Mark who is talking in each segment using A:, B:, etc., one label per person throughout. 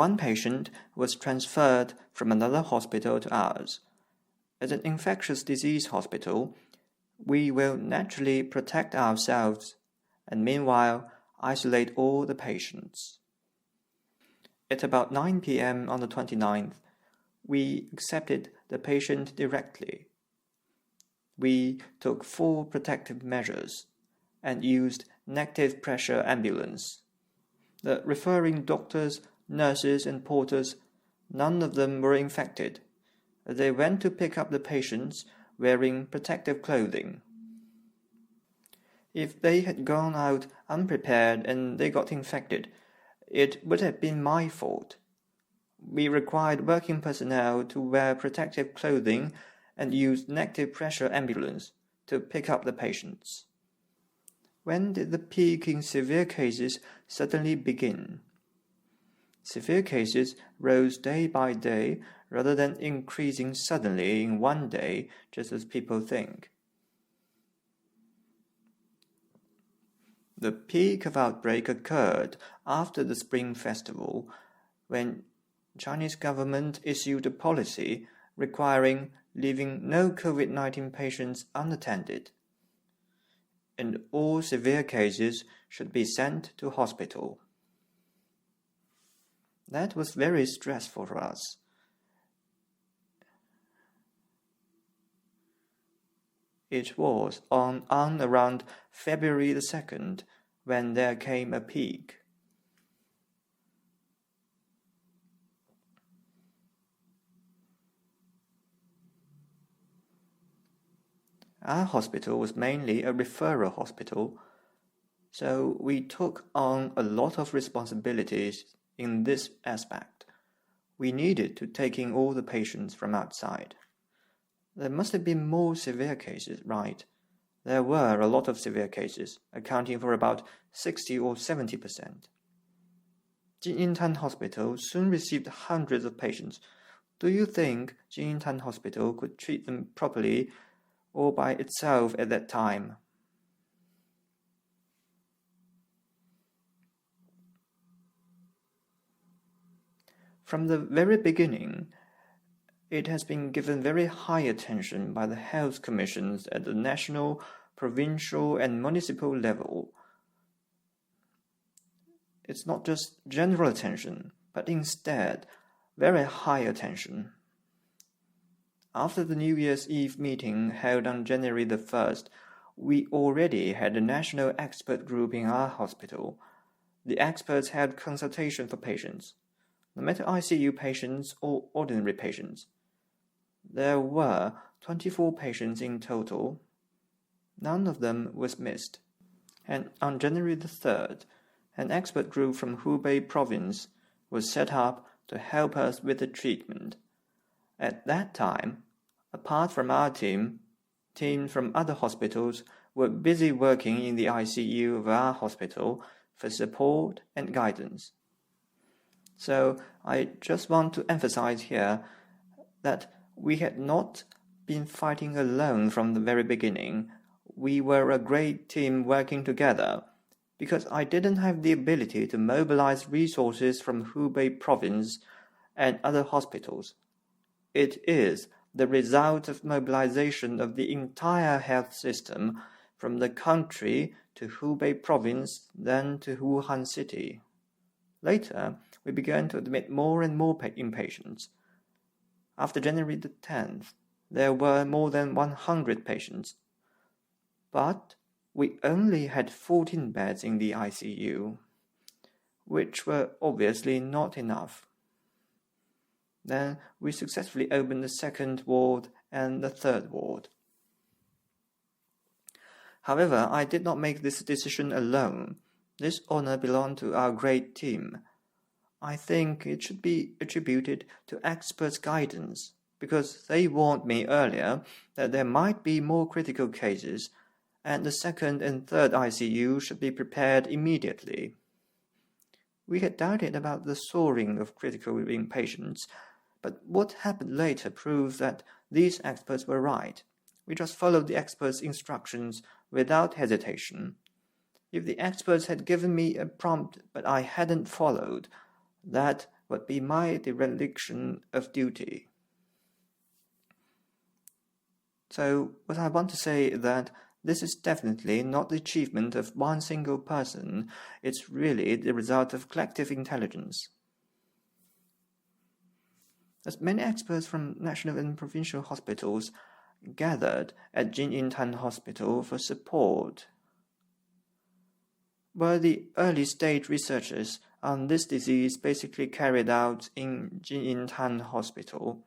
A: one patient was transferred from another hospital to ours. As an infectious disease hospital, we will naturally protect ourselves and meanwhile isolate all the patients. At about 9 p.m. on the 29th, we accepted the patient directly. We took full protective measures and used negative pressure ambulance. The referring doctors, nurses, and porters, none of them were infected. They went to pick up the patients wearing protective clothing. If they had gone out unprepared and they got infected, it would have been my fault. We required working personnel to wear protective clothing and use negative pressure ambulance to pick up the patients. When did the peak in severe cases suddenly begin? Severe cases rose day by day rather than increasing suddenly in one day, just as people think. The peak of outbreak occurred after the Spring Festival, when Chinese government issued a policy requiring leaving no COVID-19 patients unattended, and all severe cases should be sent to hospital. That was very stressful for us. It was on around February the 2nd when there came a peak. Our hospital was mainly a referral hospital, so we took on a lot of responsibilities in this aspect. We needed to take in all the patients from outside. There must have been more severe cases, right? There were a lot of severe cases, accounting for about 60 or 70%. Jinyintan Hospital soon received hundreds of patients. Do you think Jinyintan Hospital could treat them properly all by itself at that time? From the very beginning, it has been given very high attention by the health commissions at the national, provincial, and municipal level. It's not just general attention, but instead very high attention. After the New Year's Eve meeting held on January the 1st, we already had a national expert group in our hospital. The experts held consultation for patients, no matter ICU patients or ordinary patients. There were 24 patients in total. None of them was missed. And on January the 3rd, an expert group from Hubei province was set up to help us with the treatment. At that time, apart from our team, teams from other hospitals were busy working in the ICU of our hospital for support and guidance. So I just want to emphasize here that we had not been fighting alone from the very beginning. We were a great team working together, because I didn't have the ability to mobilize resources from Hubei province and other hospitals. It is the result of mobilization of the entire health system from the country to Hubei province, then to Wuhan city. Later, we began to admit more and more inpatients. After January the 10th, there were more than 100 patients. But we only had 14 beds in the ICU, which were obviously not enough. Then we successfully opened the second ward and the third ward. However, I did not make this decision alone. This honor belonged to our great team. I think it should be attributed to experts' guidance, because they warned me earlier that there might be more critical cases, and the second and third ICU should be prepared immediately. We had doubted about the soaring of critical inpatients, but what happened later proves that these experts were right. We just followed the experts' instructions without hesitation. If the experts had given me a prompt but I hadn't followed, that would be my dereliction of duty. So what I want to say is that this is definitely not the achievement of one single person, it's really the result of collective intelligence. As many experts from national and provincial hospitals gathered at Jinyintan Hospital for support, were the early stage researches on this disease basically carried out in Jinyintan Hospital.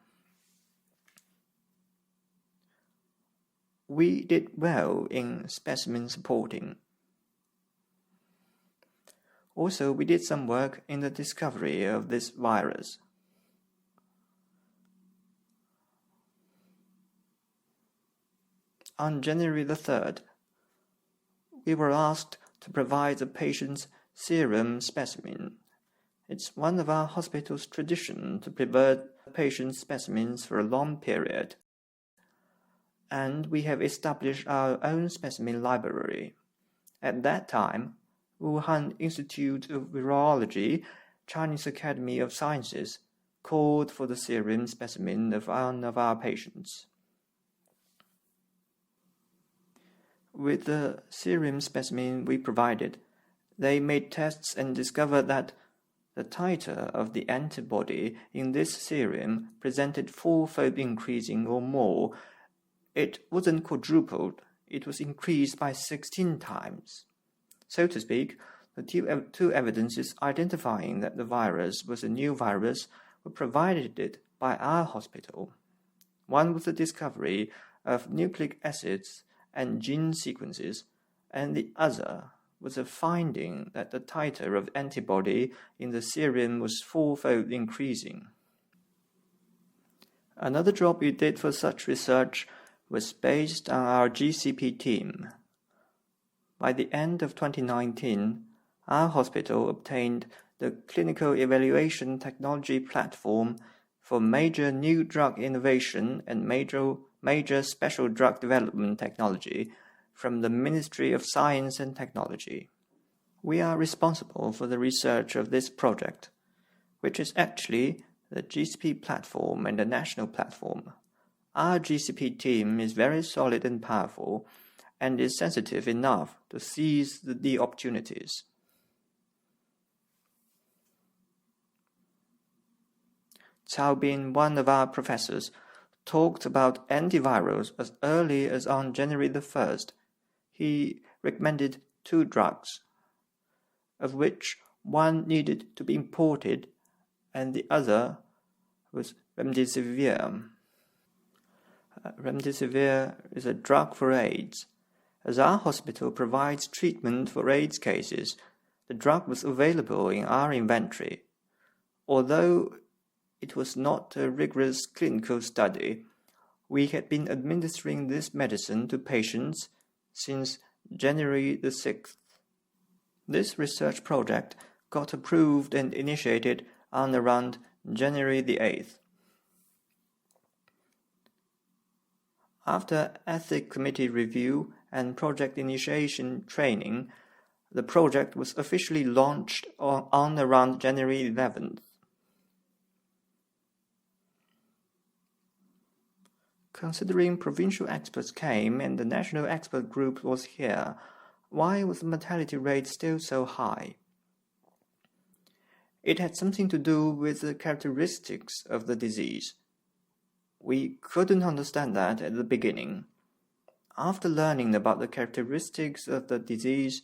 A: We did well in specimen supporting. Also, we did some work in the discovery of this virus. On January the 3rd, we were asked to provide the patient's serum specimen. It's one of our hospital's tradition to preserve patient specimens for a long period, and we have established our own specimen library. At that time, Wuhan Institute of Virology, Chinese Academy of Sciences, called for the serum specimen of one of our patients. With the serum specimen we provided, they made tests and discovered that the titer of the antibody in this serum presented fourfold increasing or more. It wasn't quadrupled, it was increased by 16 times. So to speak, the two evidences identifying that the virus was a new virus were provided by our hospital. One was the discovery of nucleic acids and gene sequences, and the other was a finding that the titer of antibody in the serum was fourfold increasing. Another job we did for such research was based on our GCP team. By the end of 2019, our hospital obtained the clinical evaluation technology platform for major new drug innovation and major special drug development technology from the Ministry of Science and Technology. We are responsible for the research of this project, which is actually the GCP platform and the national platform. Our GCP team is very solid and powerful, and is sensitive enough to seize the opportunities. Cao Bin, one of our professors, talked about antivirals as early as on January the 1st. He recommended 2 drugs, of which one needed to be imported and the other was remdesivir. Remdesivir is a drug for AIDS. As our hospital provides treatment for AIDS cases, the drug was available in our inventory. Although it was not a rigorous clinical study, we had been administering this medicine to patients since January the 6th. This research project got approved and initiated on around January the 8th. After ethics committee review and project initiation training, the project was officially launched on around January 11th. Considering provincial experts came and the national expert group was here, why was the mortality rate still so high? It had something to do with the characteristics of the disease. We couldn't understand that at the beginning. After learning about the characteristics of the disease,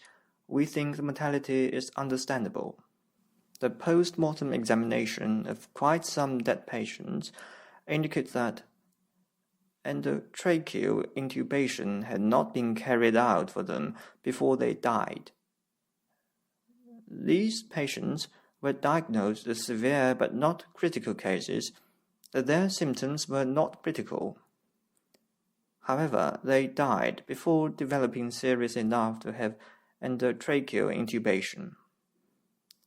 A: we think the mortality is understandable. The post-mortem examination of quite some dead patients indicates that endotracheal intubation had not been carried out for them before they died. These patients were diagnosed as severe but not critical cases, that their symptoms were not critical. However, they died before developing serious enough to have endotracheal intubation.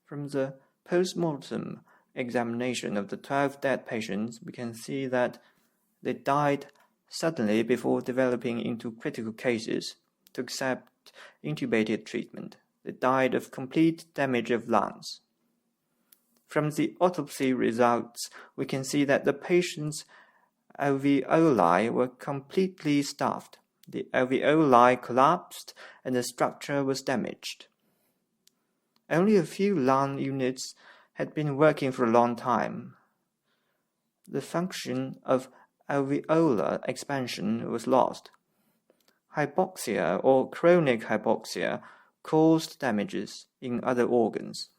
A: From the post-mortem examination of the 12 dead patients, we can see that they died suddenly before developing into critical cases to accept intubated treatment. They died of complete damage of lungs. From the autopsy results, we can see that the patient's alveoli were completely stuffed. The alveoli collapsed and the structure was damaged. Only a few lung units had been working for a long time. The function of alveolar expansion was lost. Hypoxia or chronic hypoxia caused damages in other organs.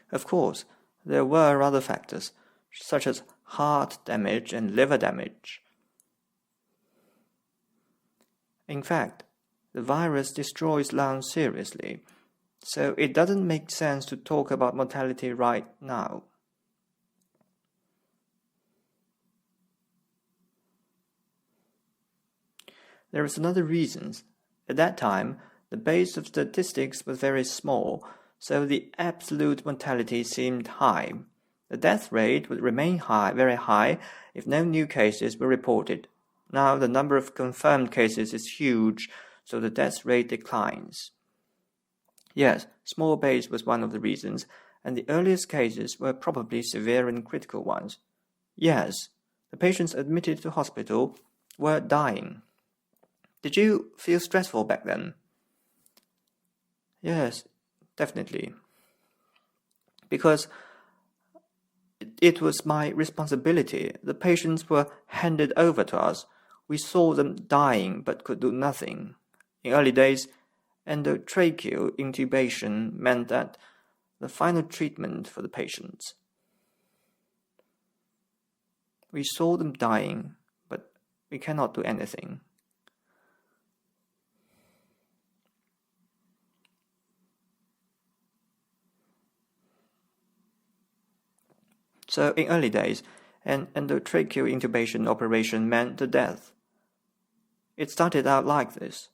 A: Of course, there were other factors, such as heart damage and liver damage. In fact, the virus destroys lungs seriously, so it doesn't make sense to talk about mortality right now. There is another reason. At that time, the base of statistics was very small, so the absolute mortality seemed high. The death rate would remain very high, if no new cases were reported. Now the number of confirmed cases is huge, so the death rate declines. Yes, small base was one of the reasons, and the earliest cases were probably severe and critical ones. Yes, the patients admitted to hospital were dying. Did you feel stressful back then? Yes, definitely. Because it was my responsibility. The patients were handed over to us. We saw them dying but could do nothing. In early days, endotracheal intubation meant that the final treatment for the patients. We saw them dying, but we cannot do anything. So in early days, an endotracheal intubation operation meant the death. It started out like this.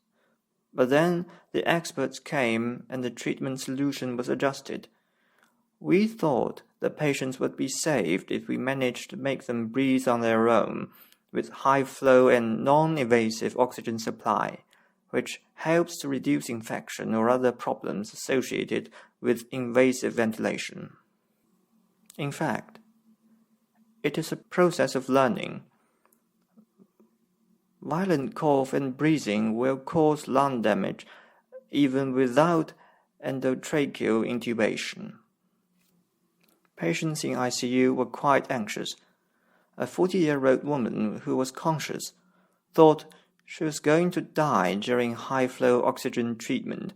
A: But then the experts came and the treatment solution was adjusted. We thought the patients would be saved if we managed to make them breathe on their own with high flow and non-invasive oxygen supply, which helps to reduce infection or other problems associated with invasive ventilation. In fact, it is a process of learning. Violent cough and breathing will cause lung damage even without endotracheal intubation. Patients in ICU were quite anxious. A 40-year-old woman who was conscious thought she was going to die during high-flow oxygen treatment,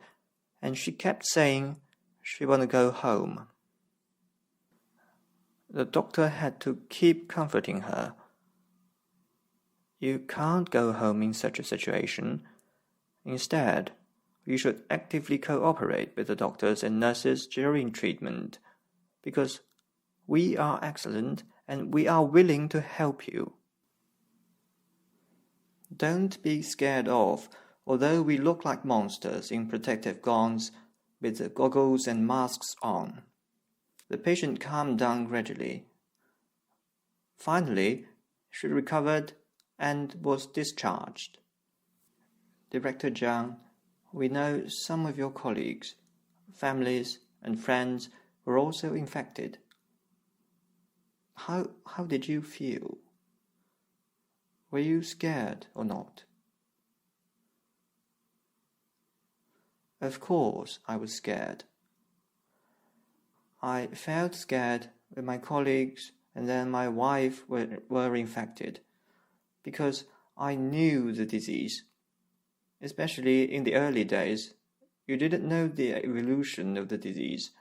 A: and she kept saying she wanted to go home. The doctor had to keep comforting her. You can't go home in such a situation. Instead, you should actively cooperate with the doctors and nurses during treatment, because we are excellent and we are willing to help you. Don't be scared off, although we look like monsters in protective gowns with the goggles and masks on. The patient calmed down gradually. Finally, she recovered and was discharged. Director Zhang, we know some of your colleagues, families, and friends were also infected. How did you feel? Were you scared or not? Of course, I was scared. I felt scared when my colleagues and then my wife were infected, because I knew the disease. Especially in the early days, you didn't know the evolution of the disease.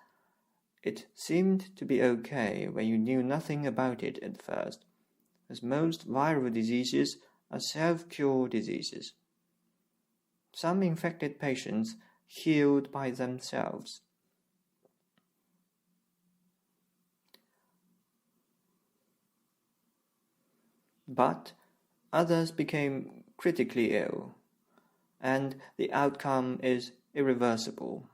A: It seemed to be okay when you knew nothing about it at first, as most viral diseases are self-cure diseases. Some infected patients healed by themselves. But others became critically ill, and the outcome is irreversible.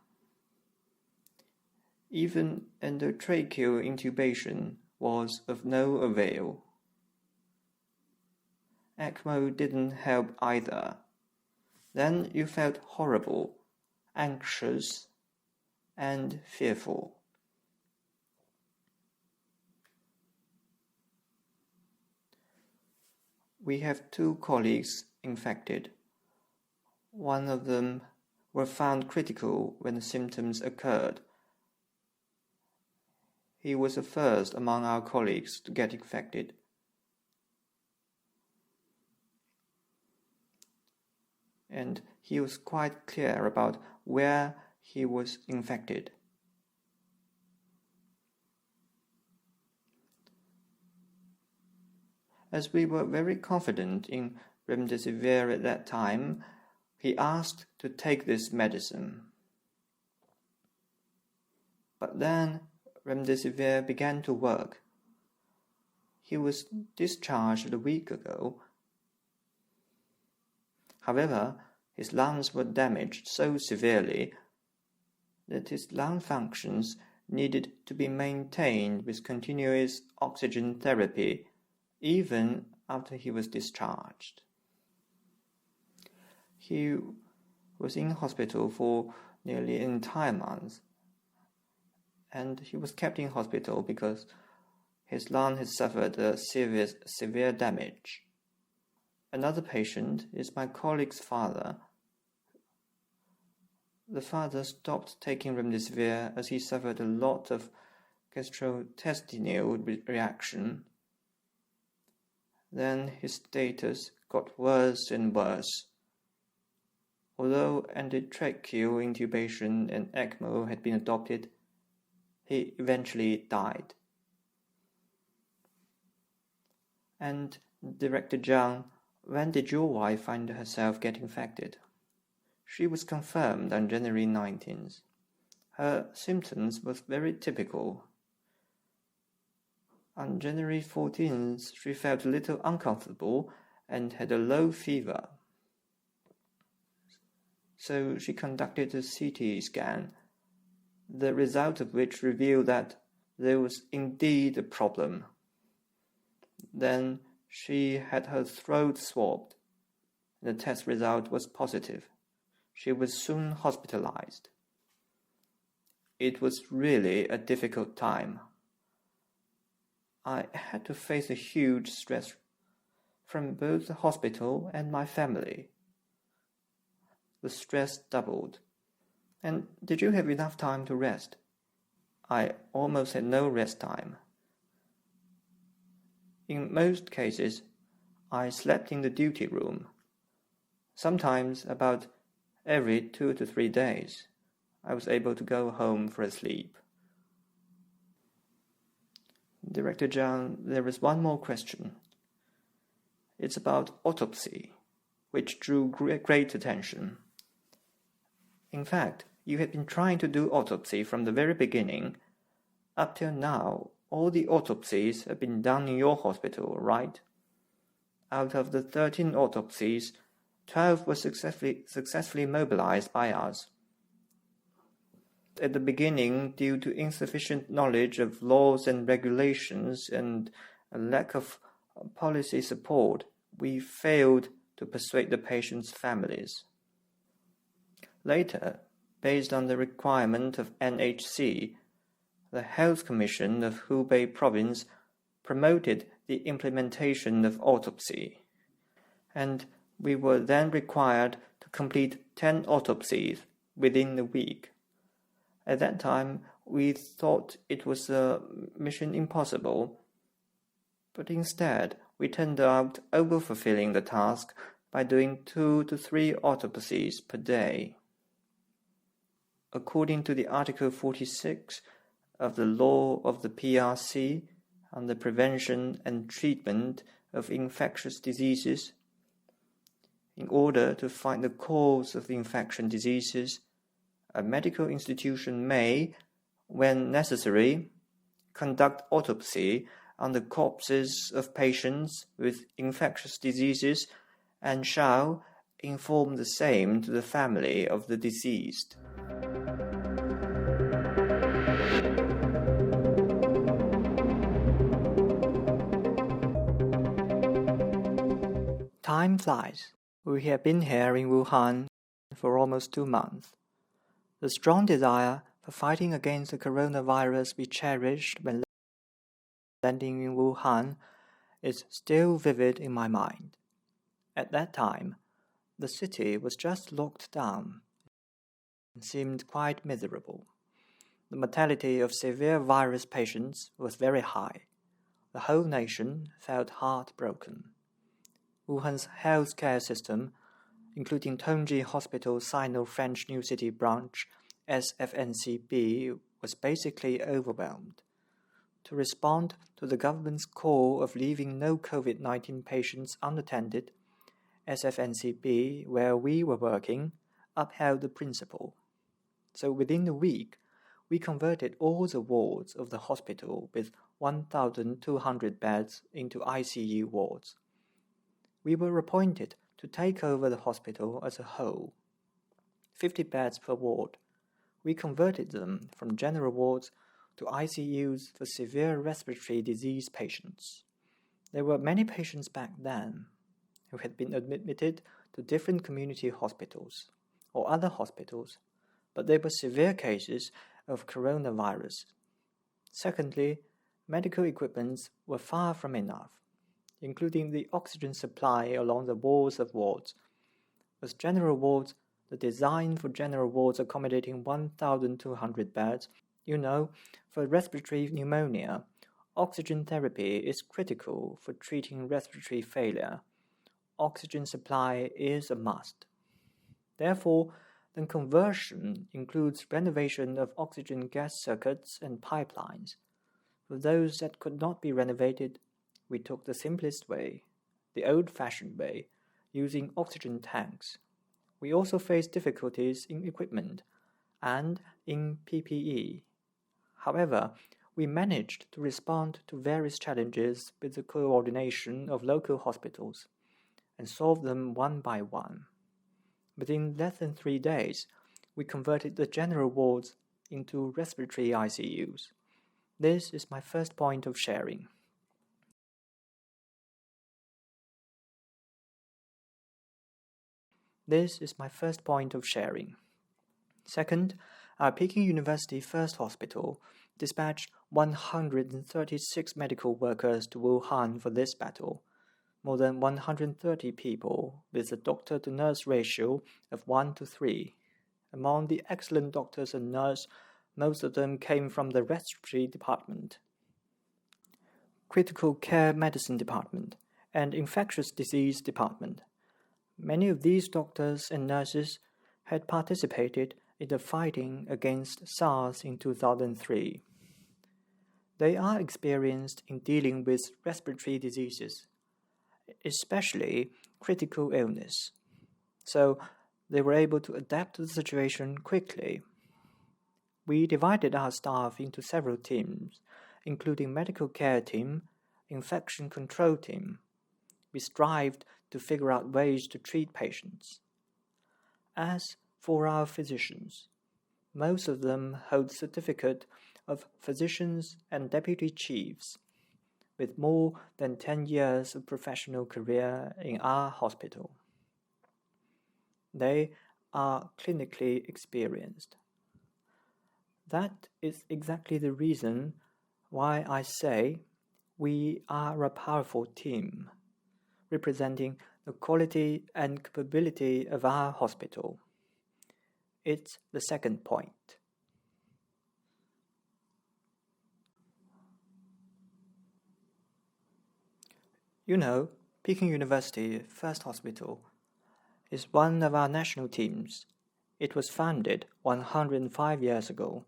A: Even endotracheal intubation was of no avail. ECMO didn't help either. Then you felt horrible, anxious, and fearful. We have 2 colleagues infected. One of them were found critical when the symptoms occurred. He was the first among our colleagues to get infected. And he was quite clear about where he was infected. As we were very confident in remdesivir at that time, he asked to take this medicine. But then remdesivir began to work. He was discharged a week ago. However, his lungs were damaged so severely that his lung functions needed to be maintained with continuous oxygen therapy even after he was discharged. He was in hospital for nearly an entire month, and he was kept in hospital because his lung had suffered a severe damage. Another patient is my colleague's father. The father stopped taking remdesivir as he suffered a lot of gastrointestinal reaction. Then his status got worse and worse. Although endotracheal intubation and ECMO had been adopted, he eventually died. And Director Zhang, when did your wife find herself get infected? She was confirmed on January 19th. Her symptoms were very typical. On January 14th, she felt a little uncomfortable and had a low fever. So she conducted a CT scan, the result of which revealed that there was indeed a problem. Then she had her throat swabbed. The test result was positive. She was soon hospitalized. It was really a difficult time. I had to face a huge stress from both the hospital and my family. The stress doubled. And did you have enough time to rest? I almost had no rest time. In most cases, I slept in the duty room. Sometimes about every 2 to 3 days, I was able to go home for a sleep. Director Zhang, there is one more question. It's about autopsy, which drew great attention. In fact, you had been trying to do autopsy from the very beginning. Up till now, all the autopsies have been done in your hospital, right? Out of the 13 autopsies, 12 were successfully mobilized by us. At the beginning, due to insufficient knowledge of laws and regulations and a lack of policy support, we failed to persuade the patients' families. Later, based on the requirement of NHC, the Health Commission of Hubei Province promoted the implementation of autopsy, and we were then required to complete 10 autopsies within a week. At that time, we thought it was a mission impossible, but instead we turned out overfulfilling the task by doing 2 to 3 autopsies per day. According to the Article 46 of the law of the PRC on the prevention and treatment of infectious diseases, in order to find the cause of the infection diseases, a medical institution may, when necessary, conduct autopsy on the corpses of patients with infectious diseases and shall inform the same to the family of the deceased. Time flies. We have been here in Wuhan for almost 2 months. The strong desire for fighting against the coronavirus we cherished when landing in Wuhan is still vivid in my mind. At that time, the city was just locked down and seemed quite miserable. The mortality of severe virus patients was very high. The whole nation felt heartbroken. Wuhan's healthcare system, including Tongji Hospital's Sino-French New City branch, SFNCB, was basically overwhelmed. To respond to the government's call of leaving no COVID-19 patients unattended, SFNCB, where we were working, upheld the principle. So within a week, we converted all the wards of the hospital with 1,200 beds into ICU wards. We were appointed to take over the hospital as a whole. 50 beds per ward. We converted them from general wards to ICUs for severe respiratory disease patients. There were many patients back then who had been admitted to different community hospitals or other hospitals, but they were severe cases of coronavirus. Secondly, medical equipment were far from enough, including the oxygen supply along the walls of wards. As general wards, the design for general wards accommodating 1,200 beds, for respiratory pneumonia, oxygen therapy is critical for treating respiratory failure. Oxygen supply is a must. Therefore, the conversion includes renovation of oxygen gas circuits and pipelines. For those that could not be renovated, we took the simplest way, the old-fashioned way, using oxygen tanks. We also faced difficulties in equipment and in PPE. However, we managed to respond to various challenges with the coordination of local hospitals and solve them one by one. Within less than 3 days, we converted the general wards into respiratory ICUs. This is my first point of sharing. Second, our Peking University First Hospital dispatched 136 medical workers to Wuhan for this battle, more than 130 people with a doctor-to-nurse ratio of 1:3. Among the excellent doctors and nurses, most of them came from the respiratory department, critical care medicine department, and infectious disease department. Many of these doctors and nurses had participated in the fighting against SARS in 2003. They are experienced in dealing with respiratory diseases, especially critical illness. So they were able to adapt to the situation quickly. We divided our staff into several teams, including medical care team, infection control team. We strived to figure out ways to treat patients. As for our physicians, most of them hold certificate of physicians and deputy chiefs, with more than 10 years of professional career in our hospital. They are clinically experienced. That is exactly the reason why I say we are a powerful team, representing the quality and capability of our hospital. It's the second point. Peking University First Hospital is one of our national teams. It was founded 105 years ago.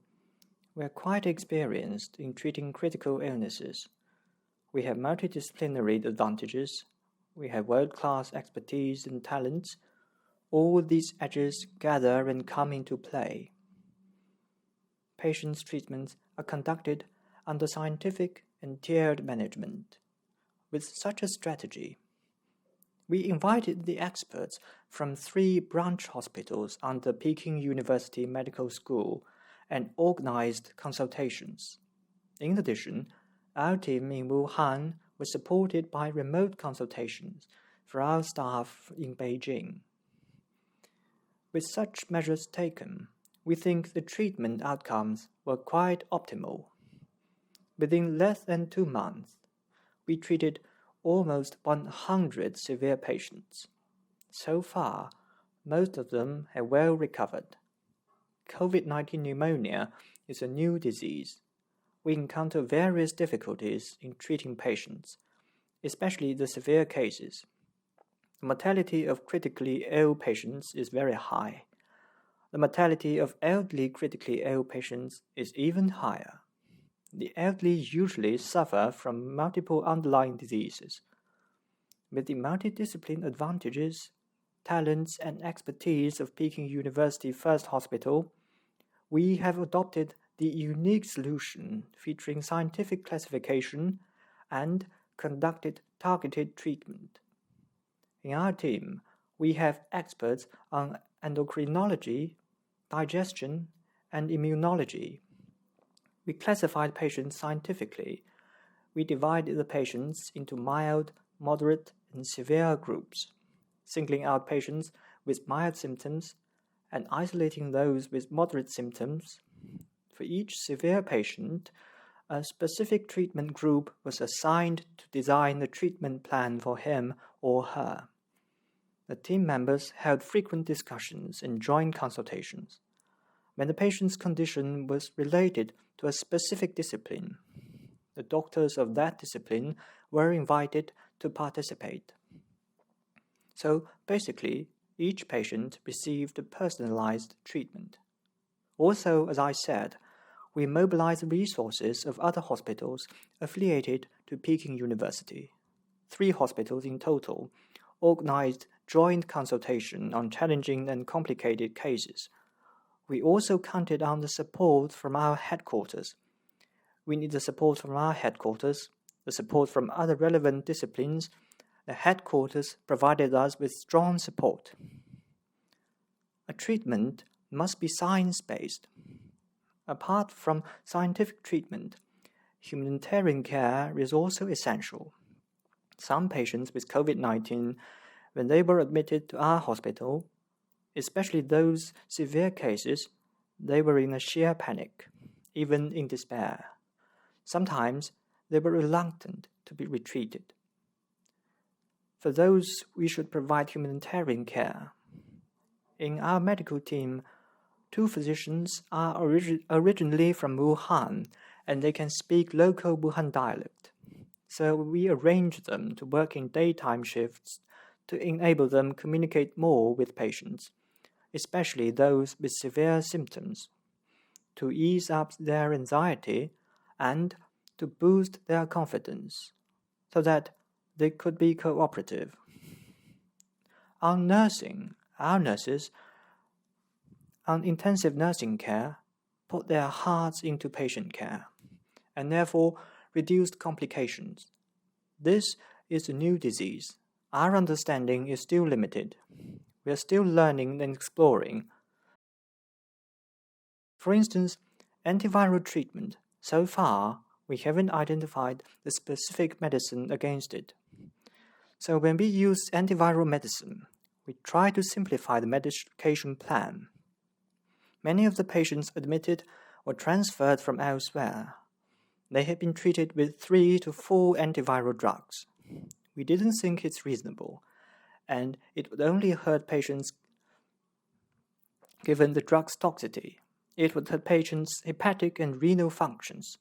A: We are quite experienced in treating critical illnesses. We have multidisciplinary advantages. We have world-class expertise and talents. All these edges gather and come into play. Patients' treatments are conducted under scientific and tiered management. With such a strategy, we invited the experts from 3 branch hospitals under Peking University Medical School and organized consultations. In addition, our team in Wuhan was supported by remote consultations for our staff in Beijing. With such measures taken, we think the treatment outcomes were quite optimal. Within less than 2 months, we treated almost 100 severe patients. So far, most of them have well recovered. COVID-19 pneumonia is a new disease. We encounter various difficulties in treating patients, especially the severe cases. The mortality of critically ill patients is very high. The mortality of elderly critically ill patients is even higher. The elderly usually suffer from multiple underlying diseases. With the multidiscipline advantages, talents, and expertise of Peking University First Hospital, we have adopted the unique solution featuring scientific classification and conducted targeted treatment. In our team, we have experts on endocrinology, digestion, and immunology. We classified patients scientifically. We divided the patients into mild, moderate, and severe groups, singling out patients with mild symptoms and isolating those with moderate symptoms. For each severe patient, a specific treatment group was assigned to design the treatment plan for him or her. The team members held frequent discussions and joint consultations. When the patient's condition was related to a specific discipline, the doctors of that discipline were invited to participate. So basically, each patient received a personalized treatment. Also, as I said, we mobilized resources of other hospitals affiliated to Peking University. 3 hospitals in total organized joint consultation on challenging and complicated cases. We also counted on the support from our headquarters. We need the support from our headquarters, the support from other relevant disciplines. The headquarters provided us with strong support. A treatment must be science-based. Apart from scientific treatment, humanitarian care is also essential. Some patients with COVID-19, when they were admitted to our hospital, especially those severe cases, they were in a sheer panic, even in despair. Sometimes they were reluctant to be retreated. For those, we should provide humanitarian care. In our medical team, 2 physicians are originally from Wuhan, and they can speak local Wuhan dialect. So we arranged them to work in daytime shifts to enable them communicate more with patients, especially those with severe symptoms, to ease up their anxiety and to boost their confidence, so that they could be cooperative. On nursing, our nurses on intensive nursing care put their hearts into patient care, and therefore reduced complications. This is a new disease. Our understanding is still limited. We are still learning and exploring. For instance, antiviral treatment. So far, we haven't identified the specific medicine against it. So when we use antiviral medicine, we try to simplify the medication plan. Many of the patients admitted were transferred from elsewhere. They had been treated with 3 to 4 antiviral drugs. We didn't think it's reasonable, and it would only hurt patients given the drug's toxicity. It would hurt patients' hepatic and renal functions.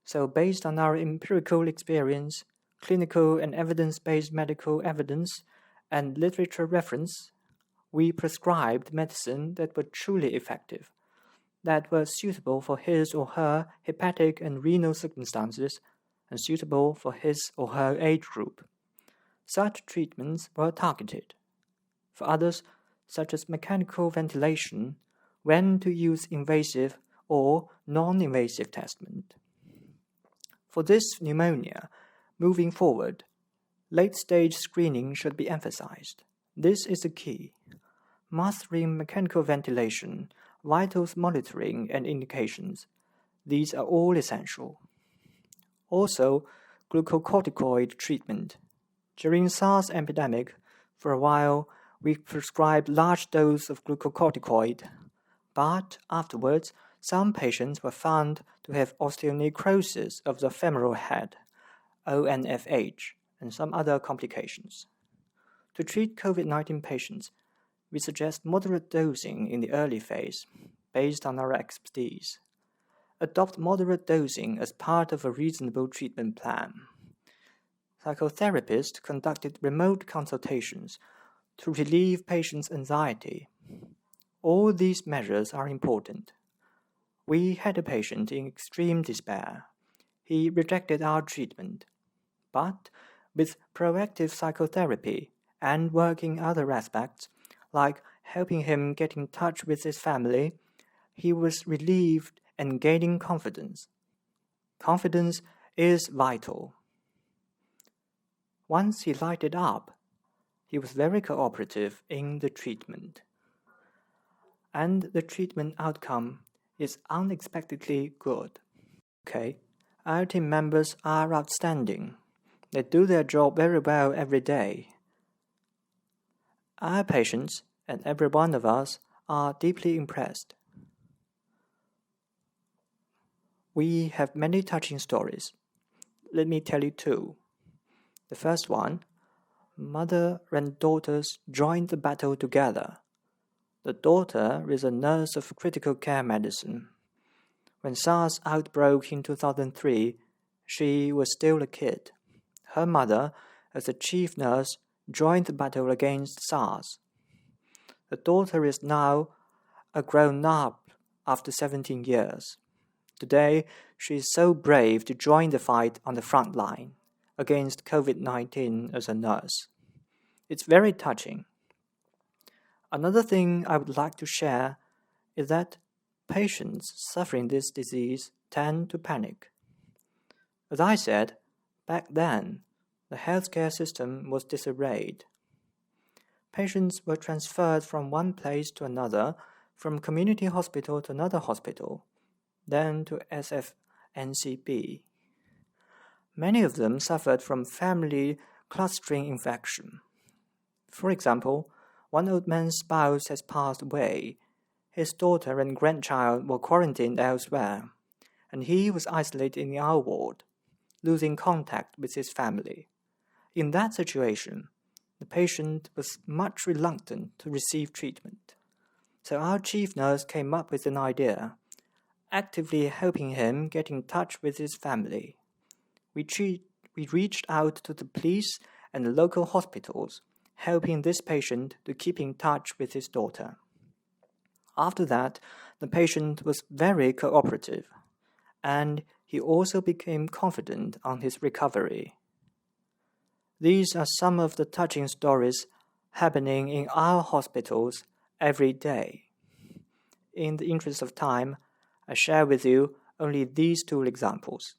A: So based on our empirical experience, clinical and evidence-based medical evidence, and literature reference, we prescribed medicine that were truly effective, that were suitable for his or her hepatic and renal circumstances, and suitable for his or her age group. Such treatments were targeted. For others, such as mechanical ventilation, when to use invasive or non-invasive treatment. For this pneumonia, moving forward, late-stage screening should be emphasized. This is the key. Mastering mechanical ventilation, vitals monitoring, and indications. These are all essential. Also, glucocorticoid treatment. During SARS epidemic, for a while, we prescribed large dose of glucocorticoid, but afterwards, some patients were found to have osteonecrosis of the femoral head, ONFH, and some other complications. To treat COVID-19 patients, we suggest moderate dosing in the early phase, based on our expertise. Adopt moderate dosing as part of a reasonable treatment plan. Psychotherapists conducted remote consultations to relieve patients' anxiety. All these measures are important. We had a patient in extreme despair. He rejected our treatment, but with proactive psychotherapy and working other aspects, like helping him get in touch with his family, he was relieved and gaining confidence. Confidence is vital. Once he lighted up, he was very cooperative in the treatment. And the treatment outcome is unexpectedly good. Okay, our team members are outstanding. They do their job very well every day. Our patients and every one of us are deeply impressed. We have many touching stories. Let me tell you two. The first one, mother and daughters joined the battle together. The daughter is a nurse of critical care medicine. When SARS outbroke in 2003, she was still a kid. Her mother, as a chief nurse, joined the battle against SARS. The daughter is now a grown-up after 17 years. Today, she is so brave to join the fight on the front line against COVID-19 as a nurse. It's very touching. Another thing I would like to share is that patients suffering this disease tend to panic. As I said, back then, the healthcare system was disarrayed. Patients were transferred from one place to another, from community hospital to another hospital, then to SFNCB. Many of them suffered from family clustering infection. For example, one old man's spouse has passed away. His daughter and grandchild were quarantined elsewhere, and he was isolated in our ward, losing contact with his family. In that situation, the patient was much reluctant to receive treatment. So our chief nurse came up with an idea, actively helping him get in touch with his family. We reached out to the police and the local hospitals, helping this patient to keep in touch with his daughter. After that, the patient was very cooperative, and he also became confident on his recovery. These are some of the touching stories happening in our hospitals every day. In the interest of time, I share with you only these two examples.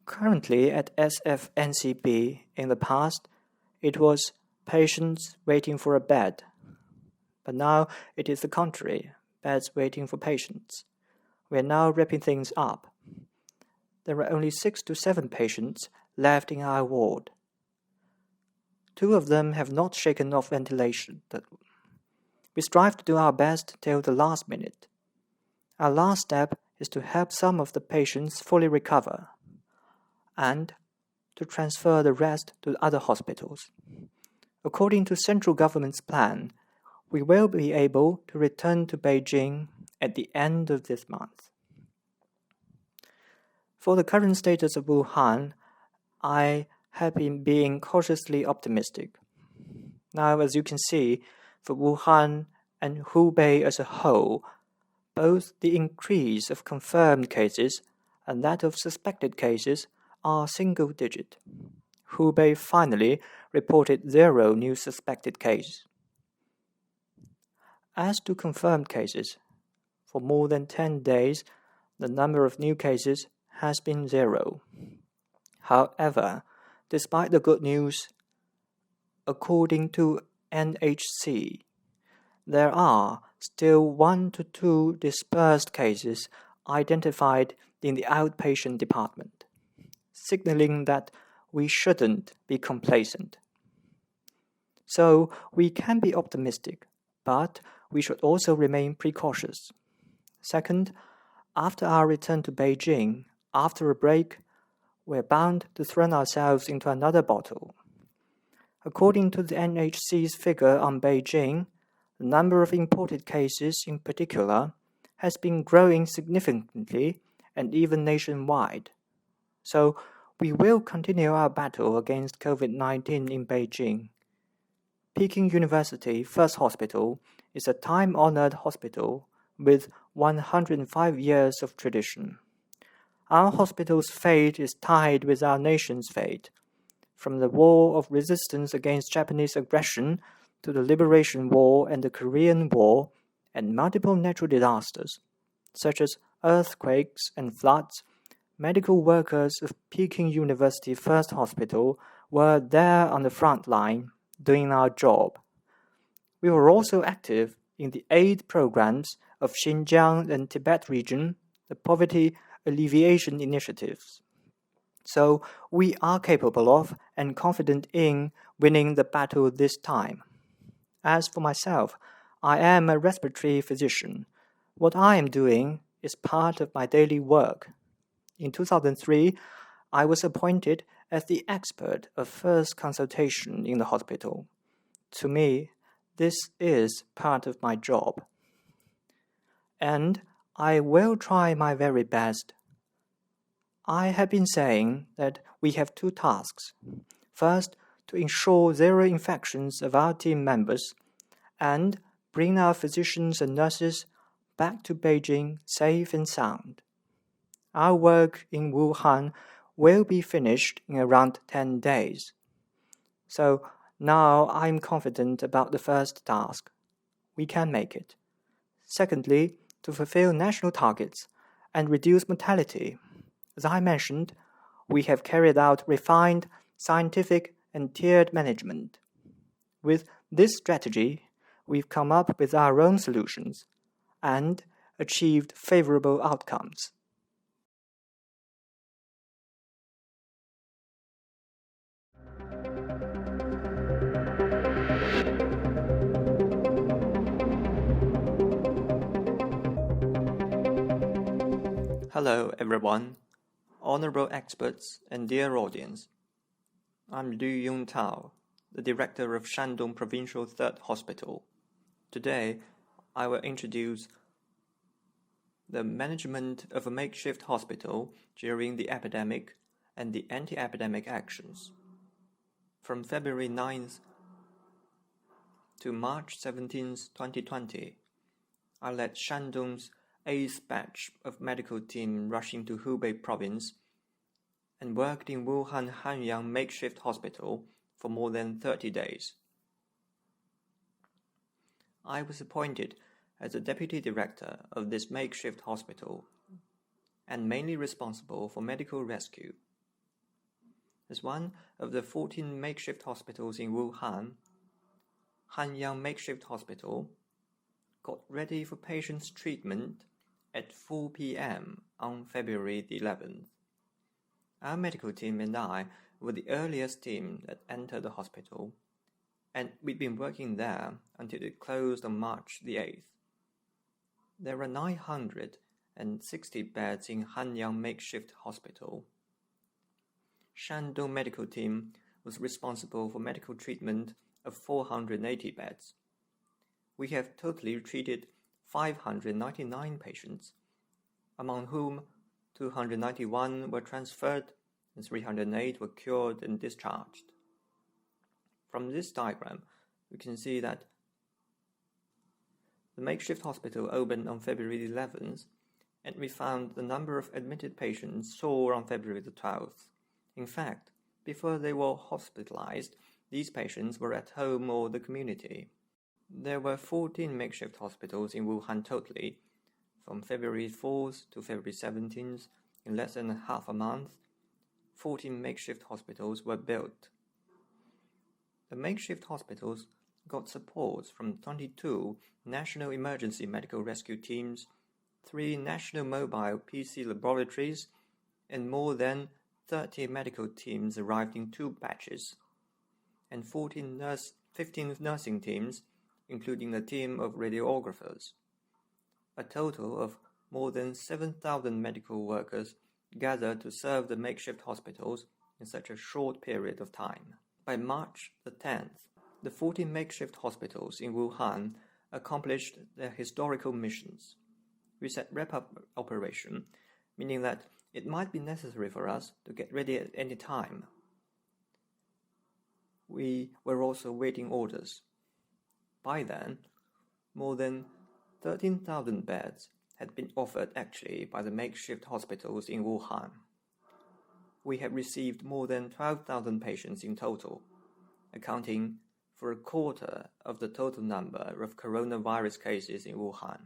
A: Currently at SFNCB, in the past, it was patients waiting for a bed. But now it is the contrary, beds waiting for patients. We are now wrapping things up. There are only 6 to 7 patients left in our ward. 2 of them have not shaken off ventilation. We strive to do our best till the last minute. Our last step is to help some of the patients fully recover and to transfer the rest to other hospitals. According to central government's plan, we will be able to return to Beijing at the end of this month. For the current status of Wuhan, I have been being cautiously optimistic. Now, as you can see, for Wuhan and Hubei as a whole, both the increase of confirmed cases and that of suspected cases are single-digit. Hubei finally reported 0 new suspected cases. As to confirmed cases, for more than 10 days, the number of new cases has been 0. However, despite the good news, according to NHC, there are still 1 to 2 dispersed cases identified in the outpatient department, signaling that we shouldn't be complacent. So we can be optimistic, but we should also remain precautious. Second, After our return to Beijing, after a break, we're bound to throw ourselves into another bottle. According to the NHC's figure on Beijing, the number of imported cases in particular has been growing significantly and even nationwide. So we will continue our battle against COVID-19 in Beijing. Peking University First Hospital is a time-honored hospital with 105 years of tradition. Our hospital's fate is tied with our nation's fate. From the war of resistance against Japanese aggression to the Liberation War and the Korean War and multiple natural disasters, such as earthquakes and floods, medical workers of Peking University First Hospital were there on the front line, doing our job. We were also active in the aid programs of Xinjiang and Tibet region, the poverty alleviation initiatives. So we are capable of and confident in winning the battle this time. As for myself, I am a respiratory physician. What I am doing is part of my daily work. In 2003, I was appointed as the expert of first consultation in the hospital. To me, this is part of my job. And I will try my very best. I have been saying that we have two tasks. First, to ensure zero infections of our team members and bring our physicians and nurses back to Beijing safe and sound. Our work in Wuhan will be finished in around 10 days. So now I'm confident about the first task. We can make it. Secondly, to fulfill national targets and reduce mortality. As I mentioned, we have carried out refined, scientific, and tiered management. With this strategy, we've come up with our own solutions and achieved favorable outcomes. Hello, everyone, honorable experts, and dear audience. I'm Liu Yongtao, the director of Shandong Provincial Third Hospital. Today, I will introduce the management of a makeshift hospital during the epidemic and the anti-epidemic actions. From February 9th to March 17th, 2020, I led Shandong's 8th batch of medical team rush into Hubei province and worked in Wuhan Hanyang makeshift hospital for more than 30 days. I was appointed as the deputy director of this makeshift hospital and mainly responsible for medical rescue. As one of the 14 makeshift hospitals in Wuhan, Hanyang Makeshift Hospital got ready for patients' treatment at 4 p.m. on February the 11th. Our medical team and I were the earliest team that entered the hospital, and we'd been working there until it closed on March the 8th. There are 960 beds in Hanyang Makeshift Hospital. Shandong medical team was responsible for medical treatment of 480 beds. We have totally treated 599 patients, among whom 291 were transferred and 308 were cured and discharged. From this diagram, we can see that the makeshift hospital opened on February 11th, and we found the number of admitted patients soar on February the 12th. In fact, before they were hospitalized, these patients were at home or the community. There were 14 makeshift hospitals in Wuhan totally. From February 4th to February 17th, in less than half a month, 14 makeshift hospitals were built. The makeshift hospitals got support from 22 national emergency medical rescue teams, 3 national mobile PC laboratories, and more than 30 medical teams arrived in 2 batches, and 15 nursing teams, including a team of radiographers. A total of more than 7,000 medical workers gathered to serve the makeshift hospitals in such a short period of time. By March the 10th, the 14 makeshift hospitals in Wuhan accomplished their historical missions. We set rep-up operation, meaning that it might be necessary for us to get ready at any time. We were also waiting orders. By then, more than 13,000 beds had been offered actually by the makeshift hospitals in Wuhan. We had received more than 12,000 patients in total, accounting for a quarter of the total number of coronavirus cases in Wuhan.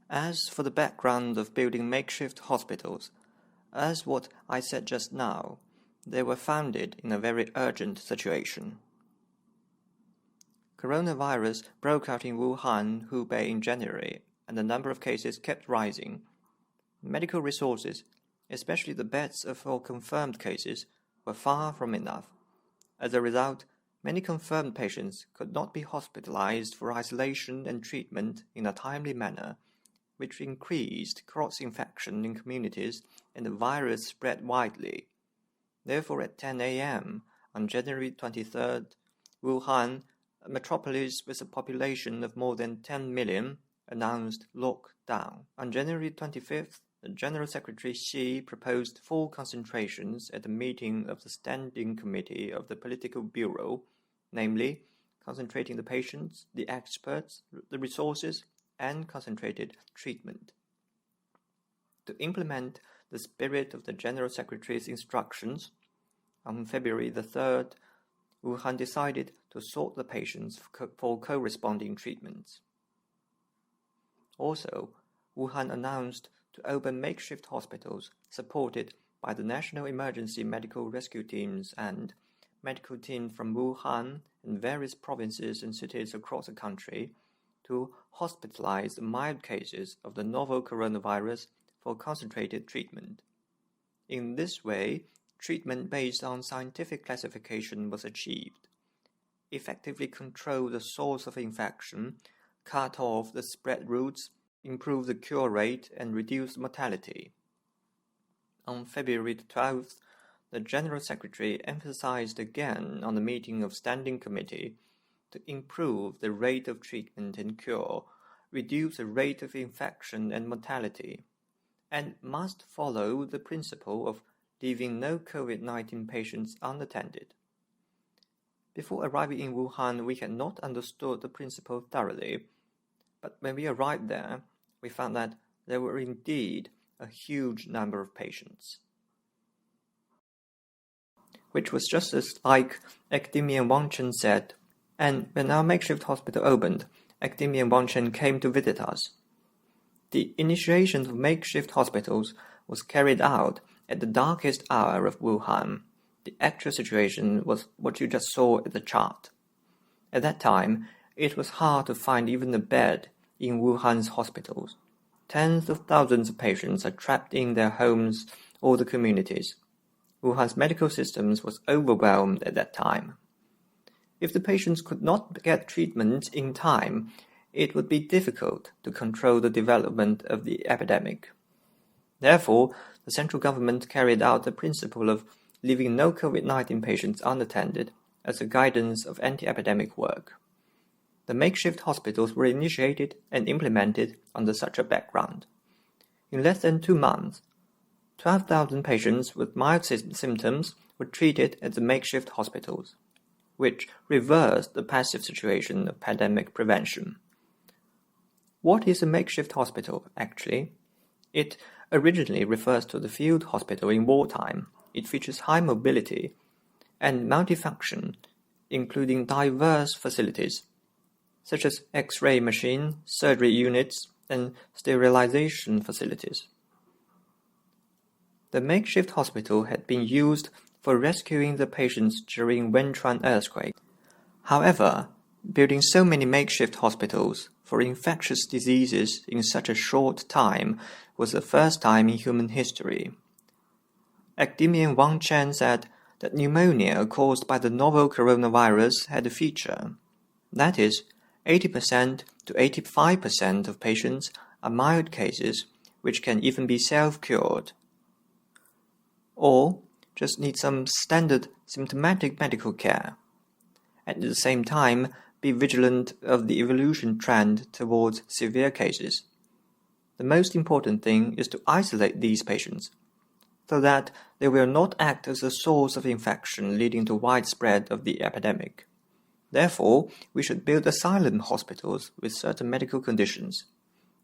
A: As for the background of building makeshift hospitals, as what I said just now, they were founded in a very urgent situation. Coronavirus broke out in Wuhan, Hubei in January, and the number of cases kept rising. Medical resources, especially the beds for confirmed cases, were far from enough. As a result, many confirmed patients could not be hospitalized for isolation and treatment in a timely manner, which increased cross-infection in communities and the virus spread widely. Therefore, at 10 a.m. on January 23rd, Wuhan, a metropolis with a population of more than 10 million, announced lockdown. On January 25th, the General Secretary Xi proposed 4 concentrations at a meeting of the Standing Committee of the Political Bureau, namely, concentrating the patients, the experts, the resources, and concentrated treatment. To implement the spirit of the General Secretary's instructions, on February the 3rd, Wuhan decided to sort the patients for corresponding treatments. Also, Wuhan announced to open makeshift hospitals supported by the National Emergency Medical Rescue Teams and medical teams from Wuhan and various provinces and cities across the country to hospitalize the mild cases of the novel coronavirus for concentrated treatment. In this way, treatment based on scientific classification was achieved. Effectively control the source of infection, cut off the spread routes, improve the cure rate, and reduce mortality. On February 12th, the General Secretary emphasized again on the meeting of Standing Committee to improve the rate of treatment and cure, reduce the rate of infection and mortality, and must follow the principle of leaving no COVID-19 patients unattended. Before arriving in Wuhan, we had not understood the principle thoroughly, but when we arrived there, we found that there were indeed a huge number of patients. Which was just as like Academician Wang Chen said, and when our makeshift hospital opened, Academician Wang Chen came to visit us. The initiation of makeshift hospitals was carried out at the darkest hour of Wuhan. The actual situation was what you just saw at the chart. At that time, it was hard to find even a bed in Wuhan's hospitals. Tens of thousands of patients are trapped in their homes or the communities. Wuhan's medical systems was overwhelmed at that time. If the patients could not get treatment in time, it would be difficult to control the development of the epidemic. Therefore, the central government carried out the principle of leaving no COVID-19 patients unattended as a guidance of anti-epidemic work. The makeshift hospitals were initiated and implemented under such a background. In less than 2 months, 12,000 patients with mild symptoms were treated at the makeshift hospitals, which reversed the passive situation of pandemic prevention. What is a makeshift hospital, actually? It originally refers to the field hospital in wartime. It features high mobility and multifunction, including diverse facilities, such as X-ray machine, surgery units, and sterilization facilities. The makeshift hospital had been used for rescuing the patients during Wenchuan earthquake. However, building so many makeshift hospitals for infectious diseases in such a short time was the first time in human history. Academician Wang Chen said that pneumonia caused by the novel coronavirus had a feature. That is, 80% to 85% of patients are mild cases which can even be self-cured, or just need some standard symptomatic medical care. At the same time, be vigilant of the evolution trend towards severe cases. The most important thing is to isolate these patients, so that they will not act as a source of infection leading to widespread of the epidemic. Therefore, we should build asylum hospitals with certain medical conditions.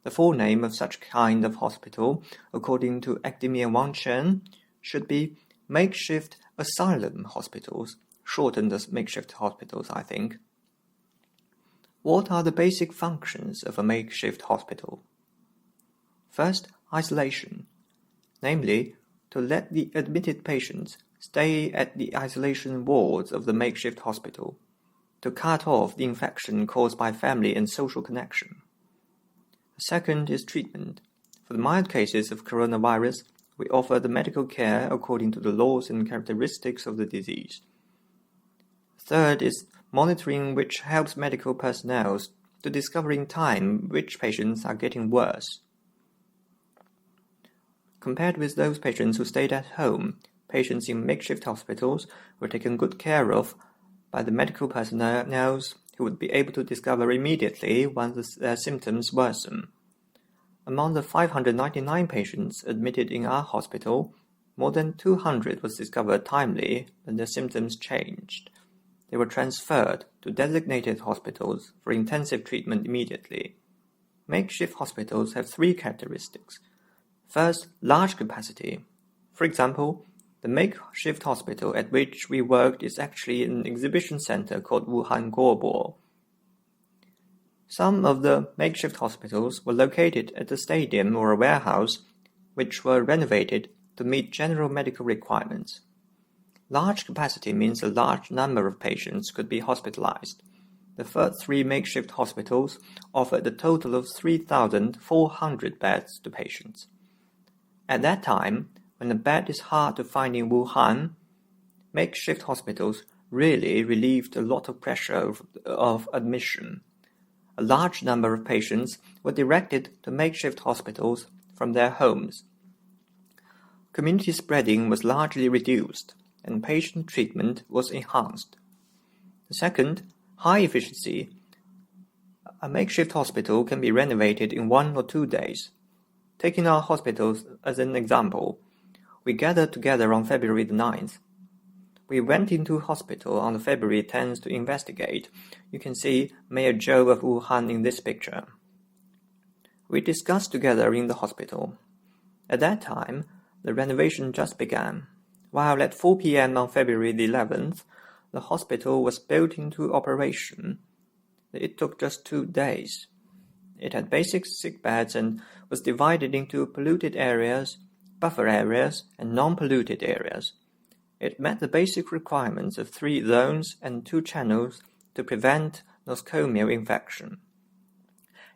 A: The full name of such kind of hospital, according to Academia Wang Chen, should be makeshift asylum hospitals, shortened as makeshift hospitals, I think. What are the basic functions of a makeshift hospital? First, isolation, namely, to let the admitted patients stay at the isolation wards of the makeshift hospital, to cut off the infection caused by family and social connection. The second is treatment. For the mild cases of coronavirus, we offer the medical care according to the laws and characteristics of the disease. Third is monitoring, which helps medical personnel to discover in time which patients are getting worse. Compared with those patients who stayed at home, patients in makeshift hospitals were taken good care of by the medical personnel who would be able to discover immediately once their symptoms worsen. Among the 599 patients admitted in our hospital, more than 200 was discovered timely when their symptoms changed. They were transferred to designated hospitals for intensive treatment immediately. Makeshift hospitals have three characteristics. First, large capacity. For example, the makeshift hospital at which we worked is actually an exhibition center called Wuhan Guobo. Some of the makeshift hospitals were located at a stadium or a warehouse, which were renovated to meet general medical requirements. Large capacity means a large number of patients could be hospitalized. The first three makeshift hospitals offered a total of 3,400 beds to patients. At that time, when a bed is hard to find in Wuhan, makeshift hospitals really relieved a lot of pressure of admission. A large number of patients were directed to makeshift hospitals from their homes. Community spreading was largely reduced, and patient treatment was enhanced. The second, high efficiency. A makeshift hospital can be renovated in 1 or 2 days. Taking our hospitals as an example, we gathered together on February the 9th. We went into hospital on February 10th to investigate. You can see Mayor Zhou of Wuhan in this picture. We discussed together in the hospital. At that time, the renovation just began. While at 4 p.m. on February the 11th, the hospital was built into operation. It took just 2 days. It had basic sick beds and was divided into polluted areas, buffer areas, and non-polluted areas. It met the basic requirements of 3 zones and 2 channels to prevent nosocomial infection.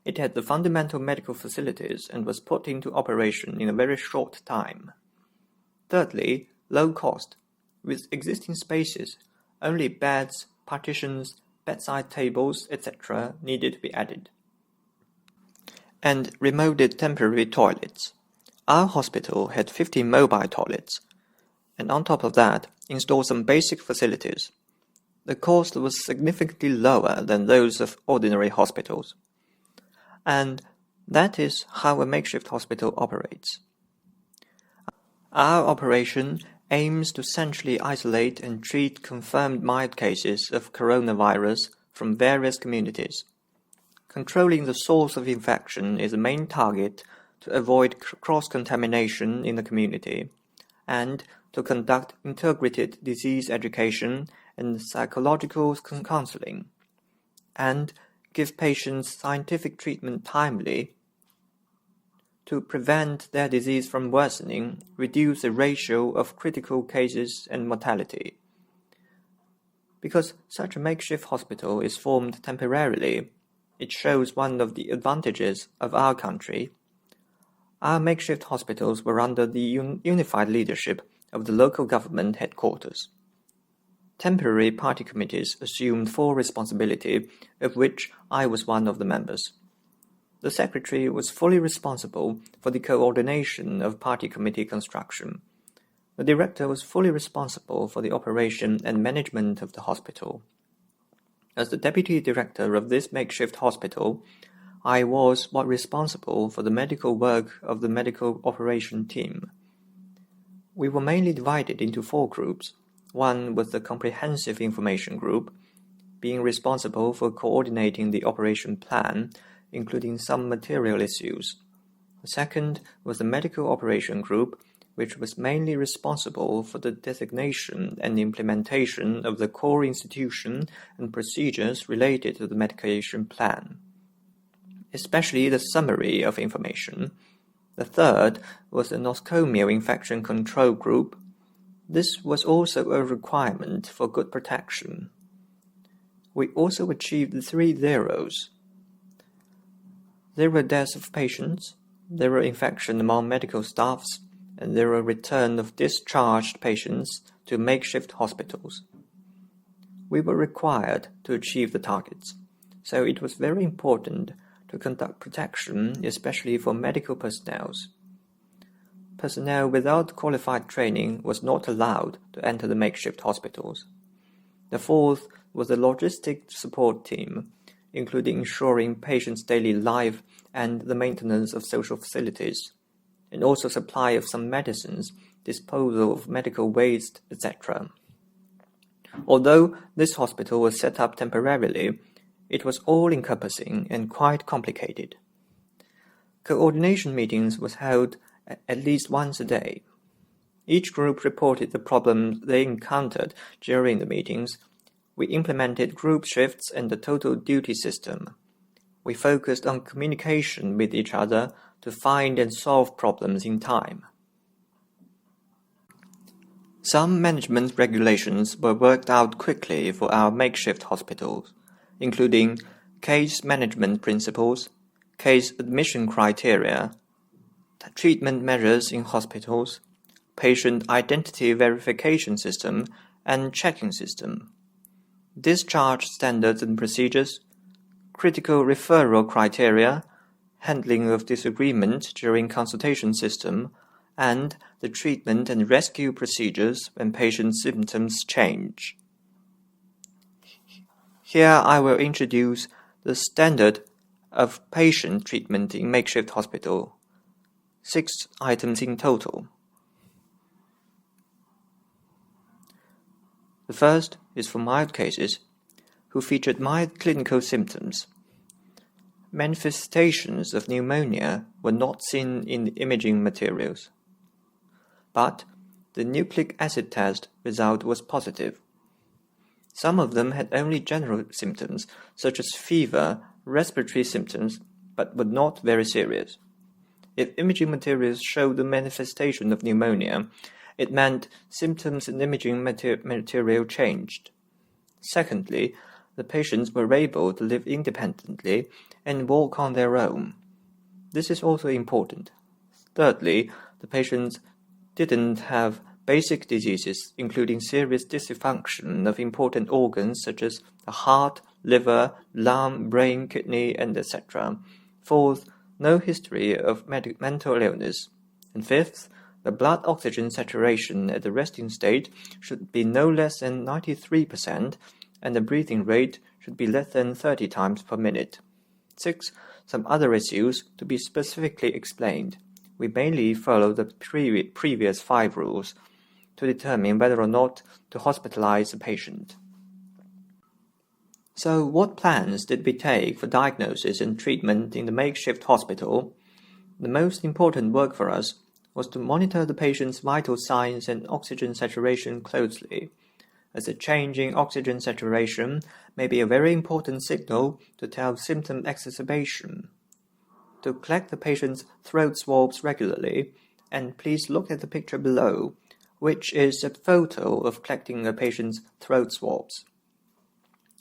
A: It had the fundamental medical facilities and was put into operation in a very short time. Thirdly, low cost. With existing spaces, only beds, partitions, bedside tables, etc. needed to be added. And remodeled temporary toilets. Our hospital had 50 mobile toilets, and on top of that, installed some basic facilities. The cost was significantly lower than those of ordinary hospitals. And that is how a makeshift hospital operates. Our operation aims to centrally isolate and treat confirmed mild cases of coronavirus from various communities. Controlling the source of infection is the main target to avoid cross-contamination in the community, and to conduct integrated disease education and psychological counseling, and give patients scientific treatment timely to prevent their disease from worsening, reduce the ratio of critical cases and mortality. Because such a makeshift hospital is formed temporarily, it shows one of the advantages of our country. Our makeshift hospitals were under the unified leadership of the local government headquarters. temporary party committees assumed full responsibility, of which I was one of the members. The secretary was fully responsible for the coordination of party committee construction. The director was fully responsible for the operation and management of the hospital. As the deputy director of this makeshift hospital, I was responsible for the medical work of the medical operation team. We were mainly divided into 4 groups. One was the comprehensive information group, being responsible for coordinating the operation plan, including some material issues. The second was the medical operation group, which was mainly responsible for the designation and implementation of the core institution and procedures related to the medication plan, especially the summary of information. The third was the nosocomial infection control group. This was also a requirement for good protection. We also achieved the 3 zeros. 0 deaths of patients, 0 infection among medical staffs, and 0 return of discharged patients to makeshift hospitals. We were required to achieve the targets, so it was very important to conduct protection, especially for medical personnel. Personnel without qualified training was not allowed to enter the makeshift hospitals. The fourth was the logistic support team, including ensuring patients' daily life and the maintenance of social facilities, and also supply of some medicines, disposal of medical waste, etc. Although this hospital was set up temporarily, it was all-encompassing and quite complicated. Coordination meetings was held at least once a day. Each group reported the problems they encountered during the meetings. We implemented group shifts and the total duty system. We focused on communication with each other to find and solve problems in time. Some management regulations were worked out quickly for our makeshift hospitals, including case management principles, case admission criteria, treatment measures in hospitals, patient identity verification system, and checking system, discharge standards and procedures, critical referral criteria, handling of disagreement during consultation system, and the treatment and rescue procedures when patient symptoms change. Here I will introduce the standard of patient treatment in makeshift hospital. 6 items in total. The first is for mild cases who featured mild clinical symptoms. Manifestations of pneumonia were not seen in the imaging materials, but the nucleic acid test result was positive. Some of them had only general symptoms, such as fever, respiratory symptoms, but were not very serious. If imaging materials showed the manifestation of pneumonia, it meant symptoms in imaging material changed. Secondly, the patients were able to live independently and walk on their own. This is also important. Thirdly, the patients didn't have basic diseases, including serious dysfunction of important organs such as the heart, liver, lung, brain, kidney, and etc. Fourth, no history of mental illness. And fifth, the blood oxygen saturation at the resting state should be no less than 93%, and the breathing rate should be less than 30 times per minute. 6. Some other issues to be specifically explained. We mainly follow the previous 5 rules to determine whether or not to hospitalize a patient. So what plans did we take for diagnosis and treatment in the makeshift hospital? The most important work for us was to monitor the patient's vital signs and oxygen saturation closely, as a change in oxygen saturation may be a very important signal to tell symptom exacerbation. To collect the patient's throat swabs regularly, and please look at the picture below, which is a photo of collecting a patient's throat swabs.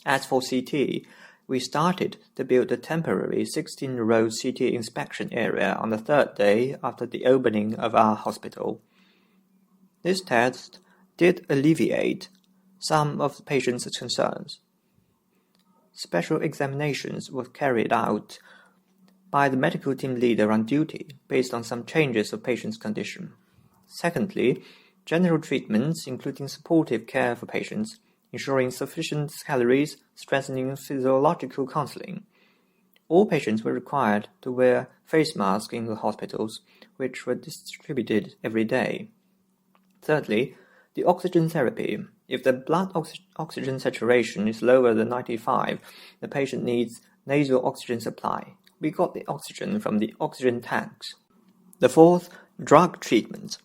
A: As for CT, we started to build a temporary 16-row CT inspection area on the 3rd day after the opening of our hospital. This test did alleviate some of the patient's concerns. Special examinations were carried out by the medical team leader on duty based on some changes of patient's condition. Secondly, general treatments, including supportive care for patients, ensuring sufficient calories, strengthening physiological counseling. All patients were required to wear face masks in the hospitals, which were distributed every day. Thirdly, the oxygen therapy. If the blood oxygen saturation is lower than 95, the patient needs nasal oxygen supply. We got the oxygen from the oxygen tanks. The fourth, drug treatments,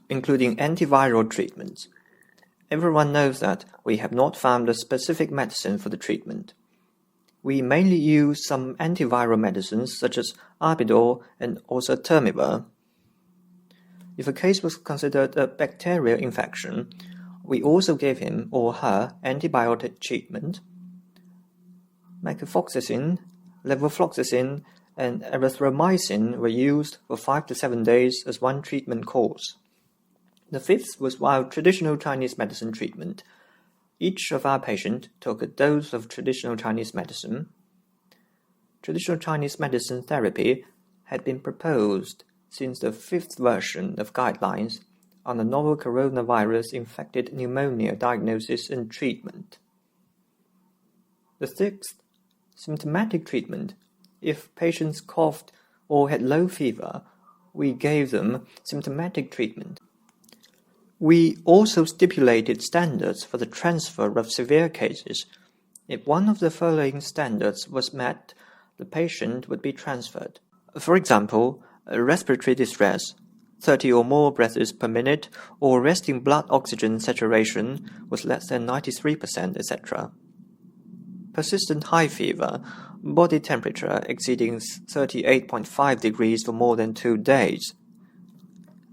A: including antiviral treatments. Everyone knows that we have not found a specific medicine for the treatment. We mainly use some antiviral medicines such as Abidor and oseltamivir. If a case was considered a bacterial infection, we also gave him or her antibiotic treatment. Mecloxacin, levofloxacin, and erythromycin were used for 5 to 7 days as one treatment course. The fifth was our traditional Chinese medicine treatment. Each of our patients took a dose of traditional Chinese medicine. Traditional Chinese medicine therapy had been proposed since the fifth version of guidelines on the novel coronavirus-infected pneumonia diagnosis and treatment. The sixth, symptomatic treatment. If patients coughed or had low fever, we gave them symptomatic treatment. We also stipulated standards for the transfer of severe cases. If one of the following standards was met, the patient would be transferred. For example, respiratory distress, 30 or more breaths per minute, or resting blood oxygen saturation was less than 93%, etc. Persistent high fever, body temperature exceeding 38.5 degrees for more than 2 days.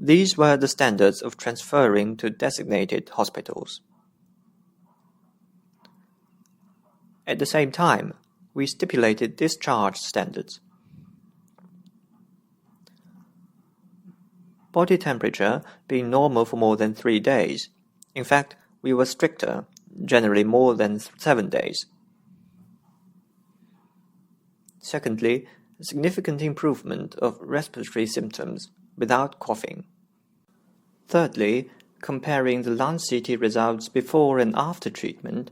A: These were the standards of transferring to designated hospitals. At the same time, we stipulated discharge standards. Body temperature being normal for more than 3 days. In fact, we were stricter, generally more than 7 days. Secondly, a significant improvement of respiratory symptoms without coughing. Thirdly, comparing the lung CT results before and after treatment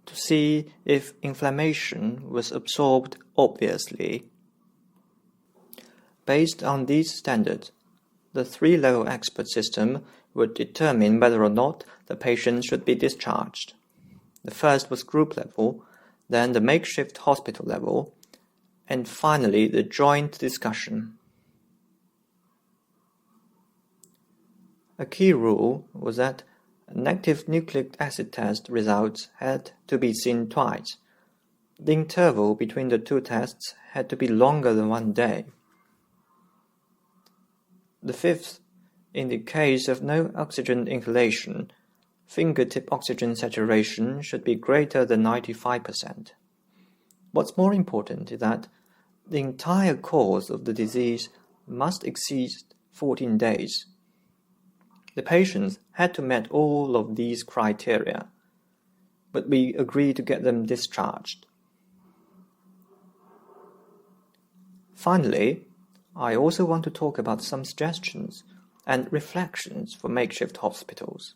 A: to see if inflammation was absorbed obviously. Based on these standards, the 3-level expert system would determine whether or not the patient should be discharged. The first was group level, then the makeshift hospital level, and finally the joint discussion. A key rule was that negative nucleic acid test results had to be seen twice. The interval between the 2 tests had to be longer than 1 day. The fifth, in the case of no oxygen inhalation, fingertip oxygen saturation should be greater than 95%. What's more important is that the entire course of the disease must exceed 14 days. The patients had to meet all of these criteria, but we agreed to get them discharged. Finally, I also want to talk about some suggestions and reflections for makeshift hospitals.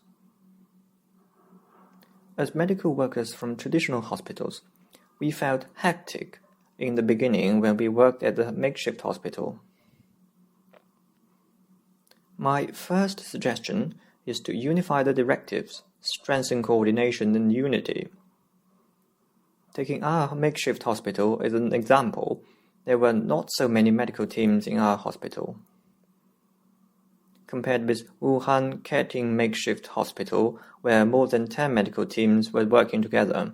A: As medical workers from traditional hospitals, we felt hectic in the beginning when we worked at the makeshift hospital. My first suggestion is to unify the directives, strengthen coordination and unity. Taking our makeshift hospital as an example, there were not so many medical teams in our hospital. Compared with Wuhan Keting Makeshift Hospital, where more than 10 medical teams were working together,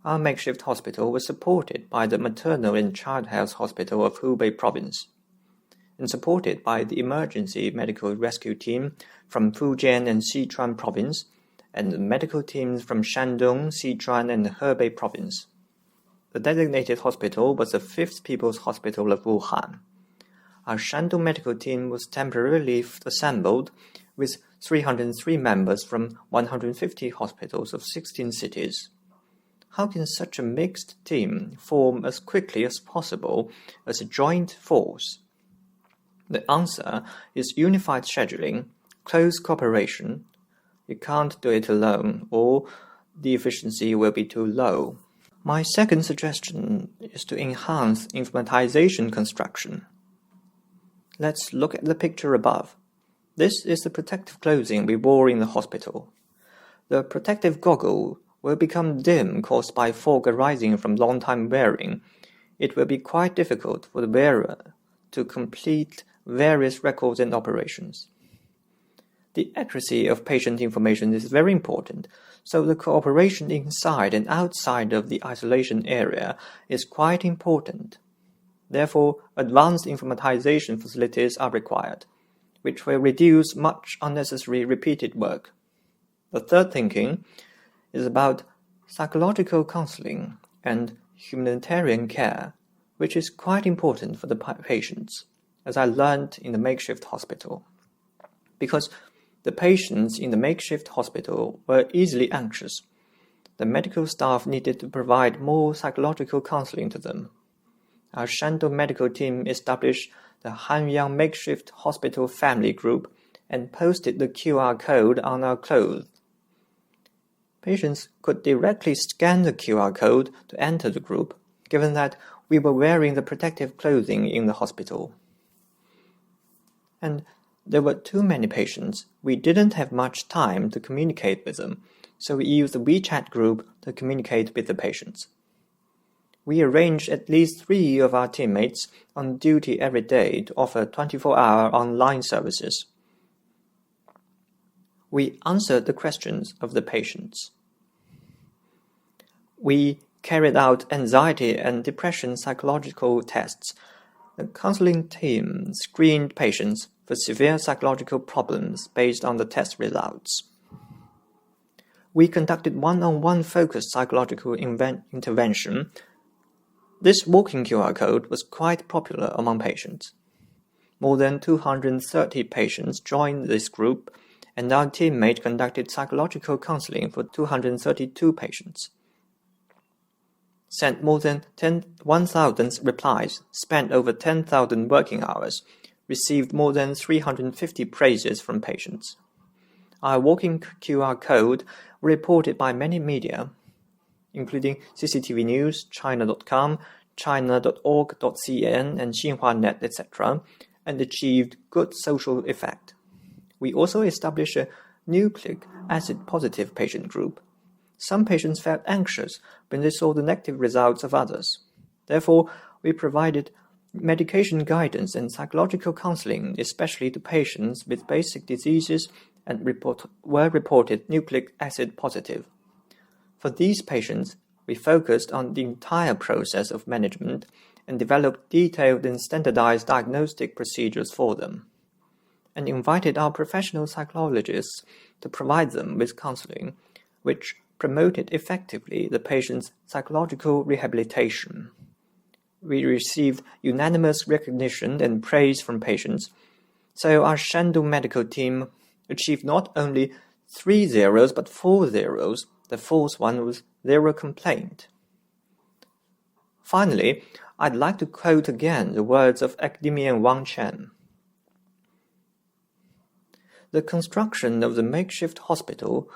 A: our makeshift hospital was supported by the Maternal and Child Health Hospital of Hubei Province, and supported by the Emergency Medical Rescue Team from Fujian and Sichuan Province, and the medical teams from Shandong, Sichuan, and Hebei Province. The designated hospital was the 5th People's Hospital of Wuhan. Our Shandong medical team was temporarily assembled with 303 members from 150 hospitals of 16 cities. How can such a mixed team form as quickly as possible as a joint force? The answer is unified scheduling, close cooperation. You can't do it alone, or the efficiency will be too low. My second suggestion is to enhance informatization construction. Let's look at the picture above. This is the protective clothing we wore in the hospital. The protective goggle will become dim caused by fog arising from long time wearing. It will be quite difficult for the wearer to complete various records and operations. The accuracy of patient information is very important, so the cooperation inside and outside of the isolation area is quite important. Therefore, advanced informatization facilities are required, which will reduce much unnecessary repeated work. The third thinking is about psychological counseling and humanitarian care, which is quite important for the patients, as I learned in the makeshift hospital. Because the patients in the makeshift hospital were easily anxious, the medical staff needed to provide more psychological counseling to them. Our Shandong medical team established the Hanyang Makeshift Hospital Family Group and posted the QR code on our clothes. Patients could directly scan the QR code to enter the group, given that we were wearing the protective clothing in the hospital. And there were too many patients. We didn't have much time to communicate with them, so we used the WeChat group to communicate with the patients. We arranged at least 3 of our teammates on duty every day to offer 24-hour online services. We answered the questions of the patients. We carried out anxiety and depression psychological tests. The counseling team screened patients for severe psychological problems based on the test results. We conducted one-on-one focused psychological intervention. This walking QR code was quite popular among patients. More than 230 patients joined this group, and our teammate conducted psychological counseling for 232 patients. Sent more than 1,000 replies, spent over 10,000 working hours, received more than 350 praises from patients. Our walking QR code was reported by many media, including CCTV News, China.com, China.org.cn, and Xinhua.net, etc., and achieved good social effect. We also established a nucleic acid-positive patient group. Some patients felt anxious when they saw the negative results of others. Therefore, we provided medication guidance and psychological counseling, especially to patients with basic diseases and were reported nucleic acid positive. For these patients, we focused on the entire process of management and developed detailed and standardized diagnostic procedures for them, and invited our professional psychologists to provide them with counseling, which promoted effectively the patient's psychological rehabilitation. We received unanimous recognition and praise from patients, so our Shandong medical team achieved not only 3 zeros but 4 zeros. The fourth one was 0 complaint. Finally, I'd like to quote again the words of academician Wang Chen. The construction of the makeshift hospital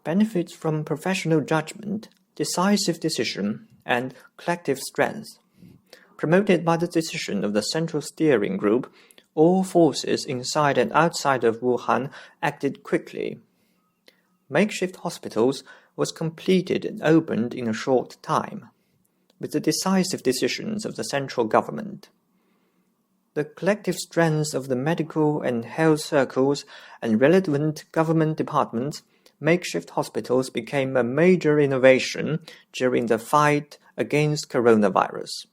A: benefits from professional judgment, decisive decision, and collective strength. Promoted by the decision of the Central Steering Group, all forces inside and outside of Wuhan acted quickly. Makeshift hospitals was completed and opened in a short time, with the decisive decisions of the central government. The collective strength of the medical and health circles and relevant government departments, makeshift hospitals became a major innovation during the fight against coronavirus.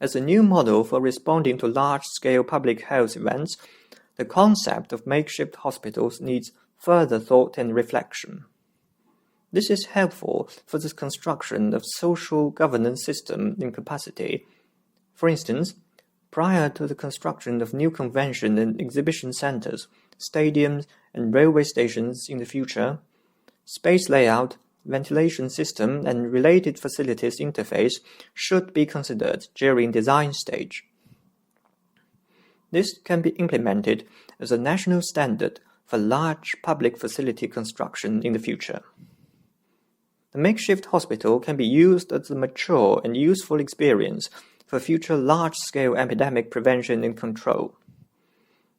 A: As a new model for responding to large-scale public health events, the concept of makeshift hospitals needs further thought and reflection. This is helpful for the construction of social governance system in capacity. For instance, prior to the construction of new convention and exhibition centers, stadiums, and railway stations in the future, space layout, ventilation system, and related facilities interface should be considered during design stage. This can be implemented as a national standard for large public facility construction in the future. The makeshift hospital can be used as a mature and useful experience for future large-scale epidemic prevention and control.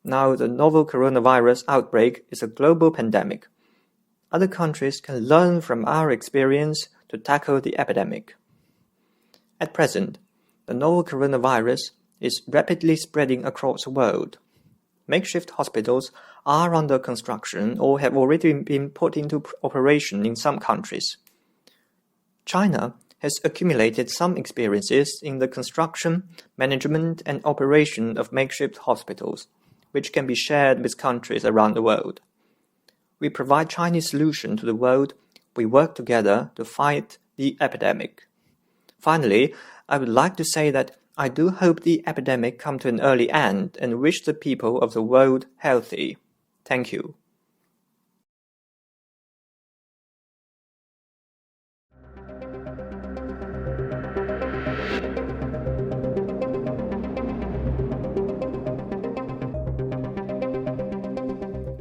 A: Now the novel coronavirus outbreak is a global pandemic. Other countries can learn from our experience to tackle the epidemic. At present, the novel coronavirus is rapidly spreading across the world. Makeshift hospitals are under construction or have already been put into operation in some countries. China has accumulated some experiences in the construction, management, and operation of makeshift hospitals, which can be shared with countries around the world. We provide Chinese solution to the world. We work together to fight the epidemic. Finally, I would like to say that I do hope the epidemic come to an early end and wish the people of the world healthy. Thank you.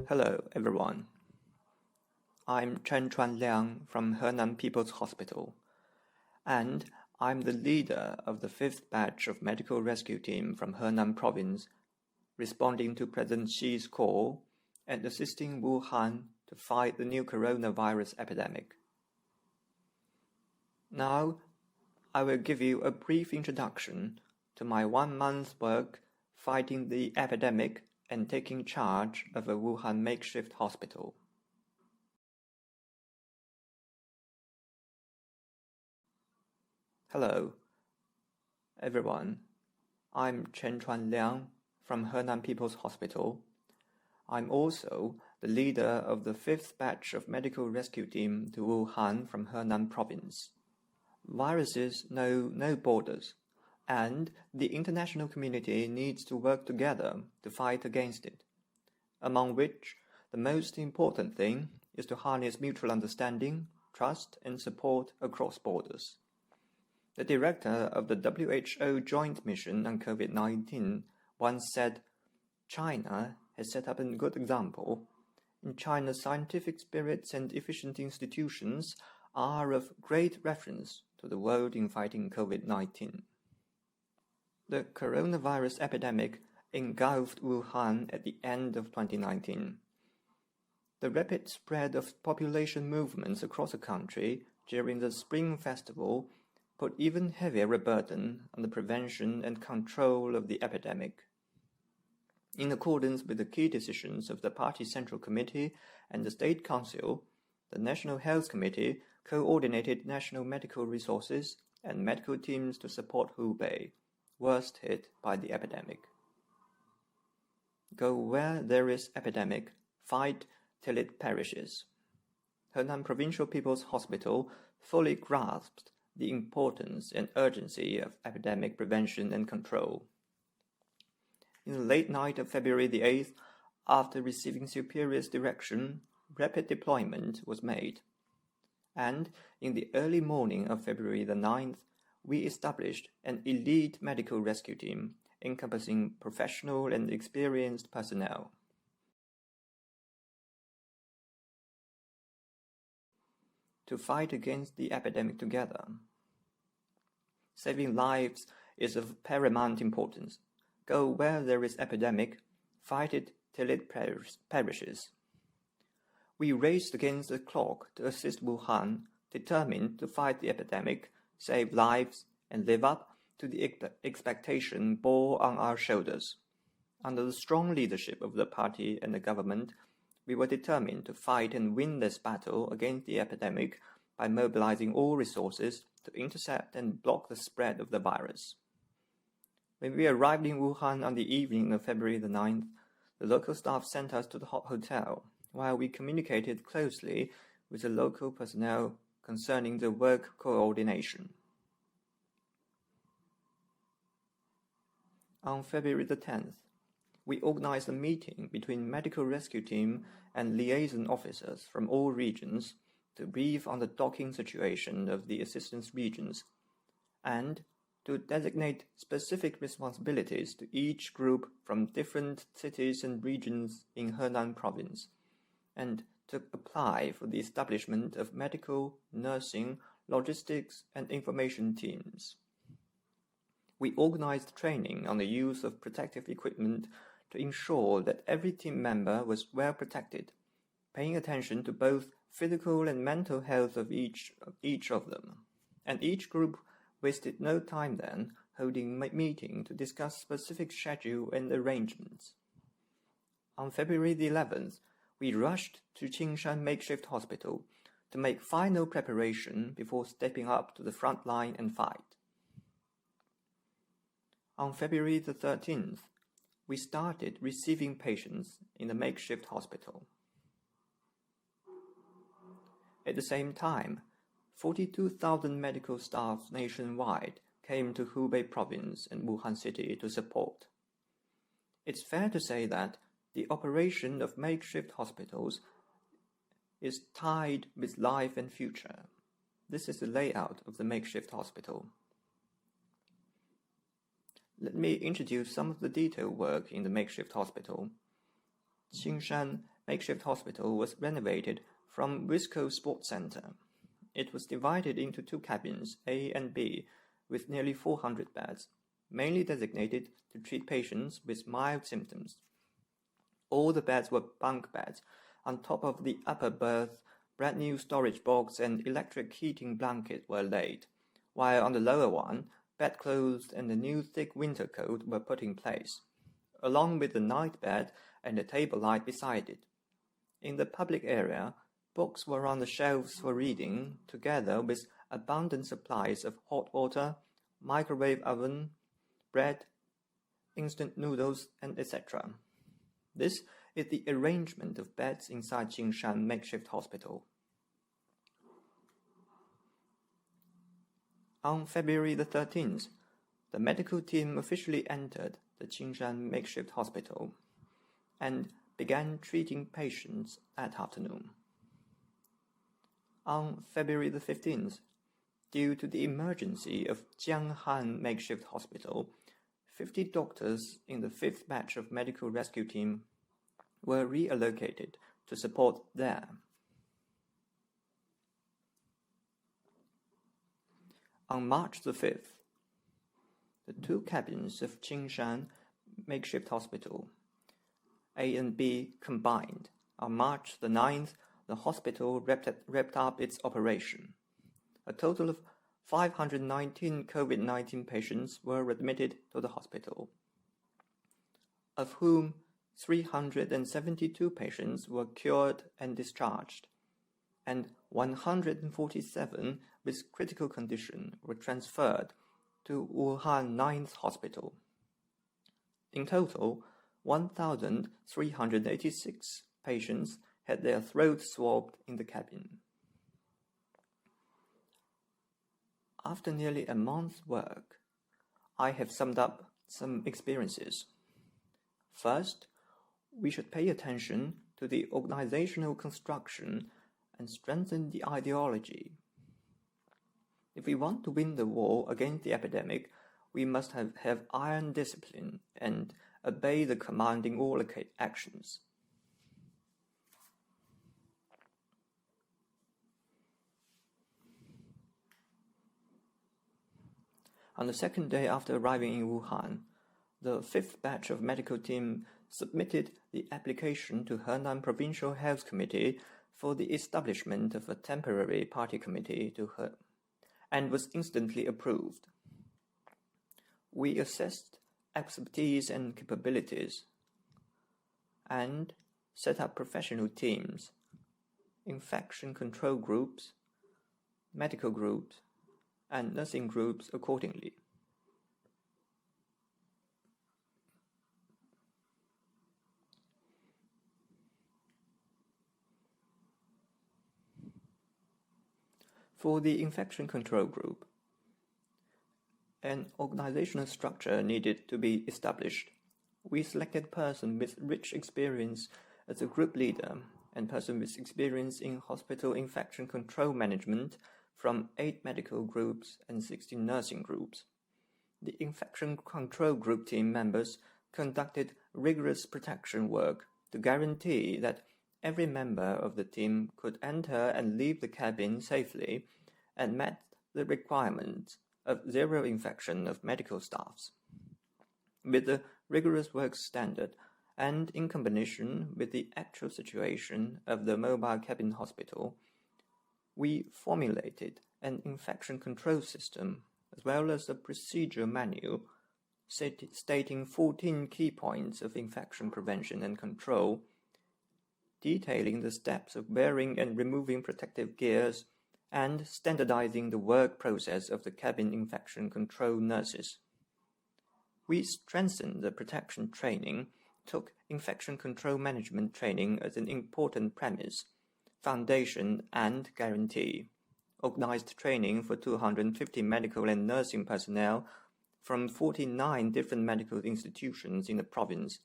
A: Hello, everyone. I'm Chen Chuan Liang from Henan People's Hospital, and I'm the leader of the 5th batch of medical rescue team from Henan Province, responding to President Xi's call and assisting Wuhan to fight the new coronavirus epidemic. Now, I will give you a brief introduction to my 1-month work fighting the epidemic and taking charge of a Wuhan makeshift hospital. Hello, everyone. I'm Chen Chuan Liang from Henan People's Hospital. I'm also the leader of the 5th batch of medical rescue team to Wuhan from Henan Province. Viruses know no borders, and the international community needs to work together to fight against it, among which the most important thing is to harness mutual understanding, trust, and support across borders. The director of the WHO Joint Mission on COVID-19 once said, "China has set up a good example. In China, scientific spirits and efficient institutions are of great reference to the world in fighting COVID-19. The coronavirus epidemic engulfed Wuhan at the end of 2019. The rapid spread of population movements across the country during the Spring Festival put even heavier burden on the prevention and control of the epidemic. In accordance with the key decisions of the Party Central Committee and the State Council, the National Health Committee coordinated national medical resources and medical teams to support Hubei, worst hit by the epidemic. Go where there is epidemic, fight till it perishes. Henan Provincial People's Hospital fully grasped the importance and urgency of epidemic prevention and control. In the late night of February the 8th, after receiving superior's direction, rapid deployment was made. And in the early morning of February the 9th, we established an elite medical rescue team encompassing professional and experienced personnel. To fight against the epidemic together. Saving lives is of paramount importance. Go where there is epidemic, fight it till it perishes. We raced against the clock to assist Wuhan, determined to fight the epidemic, save lives, and live up to the expectation borne on our shoulders. Under the strong leadership of the party and the government, we were determined to fight and win this battle against the epidemic by mobilizing all resources to intercept and block the spread of the virus. When we arrived in Wuhan on the evening of February the 9th, the local staff sent us to the hotel, while we communicated closely with the local personnel concerning the work coordination. On February the 10th, we organized a meeting between medical rescue team and liaison officers from all regions to brief on the docking situation of the assistance regions and to designate specific responsibilities to each group from different cities and regions in Henan province, and to apply for the establishment of medical, nursing, logistics, and information teams. We organized training on the use of protective equipment to ensure that every team member was well protected, paying attention to both physical and mental health of each of them, and each group wasted no time then holding a meeting to discuss specific schedule and arrangements. On February the 11th, we rushed to Qingshan Makeshift Hospital to make final preparation before stepping up to the front line and fight. On February the 13th, we started receiving patients in the makeshift hospital. At the same time, 42,000 medical staff nationwide came to Hubei province and Wuhan city to support. It's fair to say that the operation of makeshift hospitals is tied with life and future. This is the layout of the makeshift hospital. Let me introduce some of the detailed work in the makeshift hospital. Qingshan Makeshift Hospital was renovated from Wisco Sports Center. It was divided into two cabins, A and B, with nearly 400 beds, mainly designated to treat patients with mild symptoms. All the beds were bunk beds. On top of the upper berth, brand new storage box and electric heating blanket were laid, while on the lower one, bedclothes and a new thick winter coat were put in place, along with the night bed and a table light beside it. In the public area, books were on the shelves for reading, together with abundant supplies of hot water, microwave oven, bread, instant noodles, and etc. This is the arrangement of beds inside Qingshan Makeshift Hospital. On February the 13th, the medical team officially entered the Qingshan Makeshift Hospital and began treating patients that afternoon. On February the 15th, due to the emergency of Jianghan Makeshift Hospital, 50 doctors in the 5th batch of medical rescue team were reallocated to support there. On March the 5th, the two cabins of Qingshan Makeshift Hospital, A and B, combined. On March the 9th, the hospital wrapped up its operation. A total of 519 COVID-19 patients were admitted to the hospital, of whom 372 patients were cured and discharged, and 147 with critical condition were transferred to Wuhan 9th Hospital. In total, 1,386 patients had their throats swabbed in the cabin. After nearly a month's work, I have summed up some experiences. First, we should pay attention to the organizational construction and strengthen the ideology. If we want to win the war against the epidemic, we must have iron discipline and obey the command in all actions. On the second day after arriving in Wuhan, the 5th batch of medical team submitted the application to Henan Provincial Health Committee for the establishment of a temporary party committee and was instantly approved. We assessed expertise and capabilities and set up professional teams, infection control groups, medical groups, and nursing groups accordingly. For the infection control group, an organizational structure needed to be established We selected person with rich experience as a group leader and person with experience in hospital infection control management from 8 medical groups and 16 nursing groups. The infection control group team members conducted rigorous protection work to guarantee that every member of the team could enter and leave the cabin safely and met the requirements of zero infection of medical staffs. With the rigorous work standard and in combination with the actual situation of the mobile cabin hospital, we formulated an infection control system as well as a procedure manual stating 14 key points of infection prevention and control, detailing the steps of wearing and removing protective gears, and standardizing the work process of the cabin infection control nurses. We strengthened the protection training, took infection control management training as an important premise, foundation, and guarantee, organized training for 250 medical and nursing personnel from 49 different medical institutions in the province,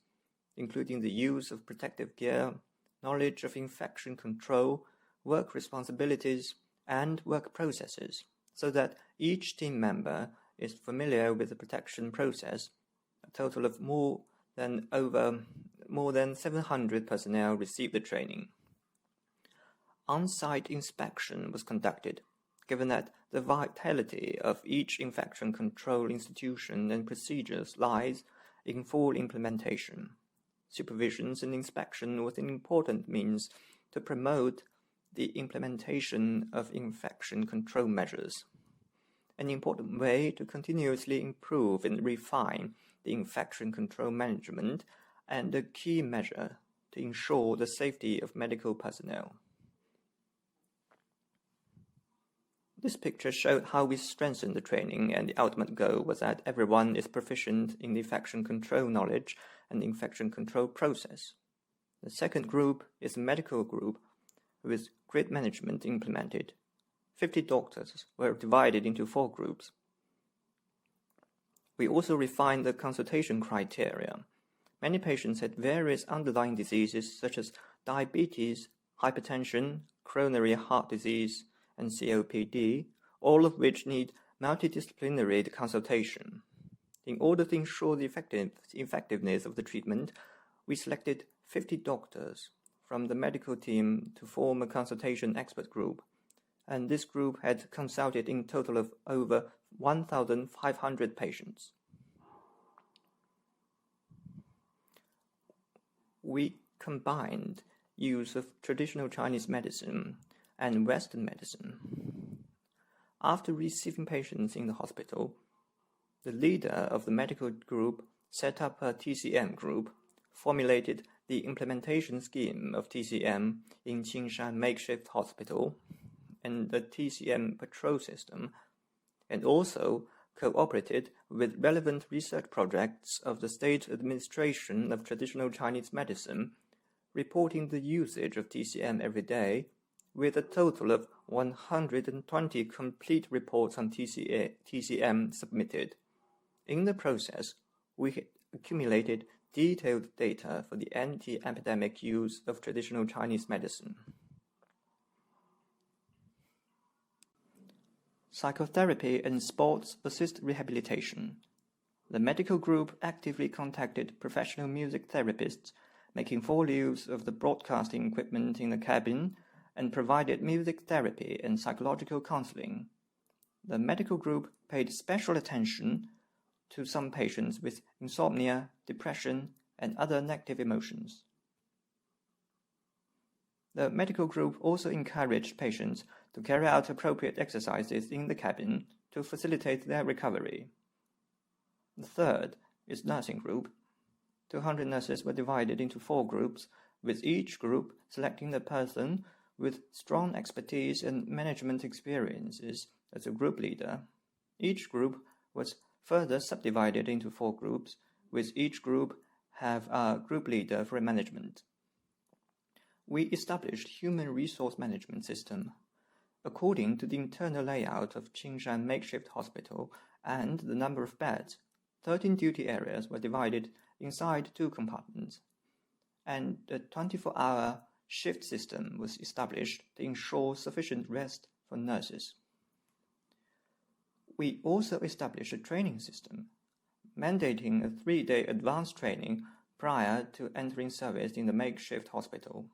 A: including the use of protective gear, knowledge of infection control, work responsibilities, and work processes, so that each team member is familiar with the protection process. A total of more than 700 personnel received the training. On-site inspection was conducted, given that the vitality of each infection control institution and procedures lies in full implementation. Supervisions and inspection was an important means to promote the implementation of infection control measures, an important way to continuously improve and refine the infection control management, and a key measure to ensure the safety of medical personnel. This picture showed how we strengthened the training, and the ultimate goal was that everyone is proficient in the infection control knowledge and the infection control process. The second group is the medical group, with grid management implemented. 50 doctors were divided into 4 groups. We also refined the consultation criteria. Many patients had various underlying diseases such as diabetes, hypertension, coronary heart disease, and COPD, all of which need multidisciplinary consultation. In order to ensure the effectiveness of the treatment, we selected 50 doctors from the medical team to form a consultation expert group, and this group had consulted in total of over 1,500 patients. We combined use of traditional Chinese medicine and Western medicine. After receiving patients in the hospital, the leader of the medical group set up a TCM group, formulated the implementation scheme of TCM in Qingshan Makeshift Hospital and the TCM patrol system, and also cooperated with relevant research projects of the State Administration of Traditional Chinese Medicine, reporting the usage of TCM every day, with a total of 120 complete reports on TCM submitted. In the process, we accumulated detailed data for the anti-epidemic use of traditional Chinese medicine. Psychotherapy and sports assist rehabilitation. The medical group actively contacted professional music therapists, making full use of the broadcasting equipment in the cabin, and provided music therapy and psychological counseling. The medical group paid special attention to some patients with insomnia, depression, and other negative emotions. The medical group also encouraged patients to carry out appropriate exercises in the cabin to facilitate their recovery. The third is nursing group. 200 nurses were divided into 4 groups, with each group selecting the person with strong expertise and management experiences as a group leader. Each group was further subdivided into 4 groups, with each group have a group leader for management. We established human resource management system. According to the internal layout of Qingshan Makeshift Hospital and the number of beds, 13 duty areas were divided inside 2 compartments, and a 24-hour shift system was established to ensure sufficient rest for nurses. We also established a training system, mandating a 3-day advanced training prior to entering service in the makeshift hospital,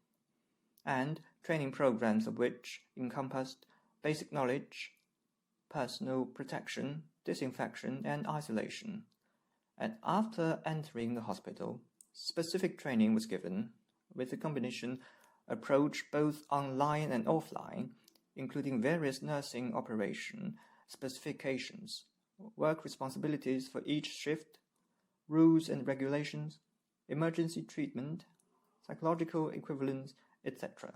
A: and training programs of which encompassed basic knowledge, personal protection, disinfection, and isolation. And after entering the hospital, specific training was given, with a combination approach both online and offline, including various nursing operation specifications, work responsibilities for each shift, rules and regulations, emergency treatment, psychological equivalence, etc.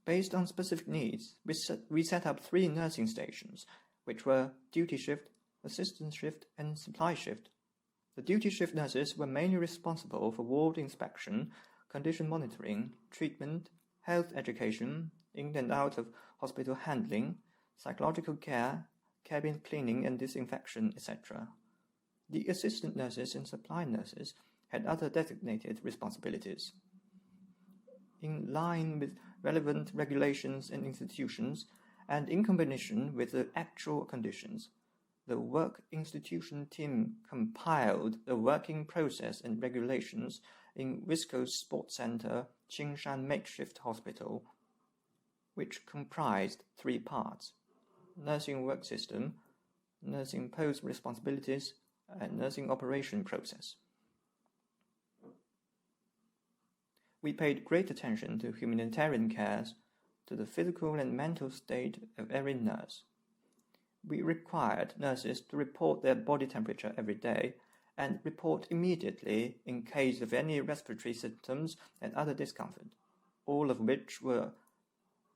A: Based on specific needs, we set up 3 nursing stations, which were duty shift, assistance shift, and supply shift. The duty shift nurses were mainly responsible for ward inspection, condition monitoring, treatment, health education, in and out of hospital handling, psychological care, cabin cleaning and disinfection, etc. The assistant nurses and supply nurses had other designated responsibilities. In line with relevant regulations and institutions, and in combination with the actual conditions, the work institution team compiled the working process and regulations in Wisco's Sports Center Qingshan Makeshift Hospital, which comprised 3 parts: nursing work system, nursing post responsibilities, and nursing operation process. We paid great attention to humanitarian cares, to the physical and mental state of every nurse. We required nurses to report their body temperature every day and report immediately in case of any respiratory symptoms and other discomfort, all of which were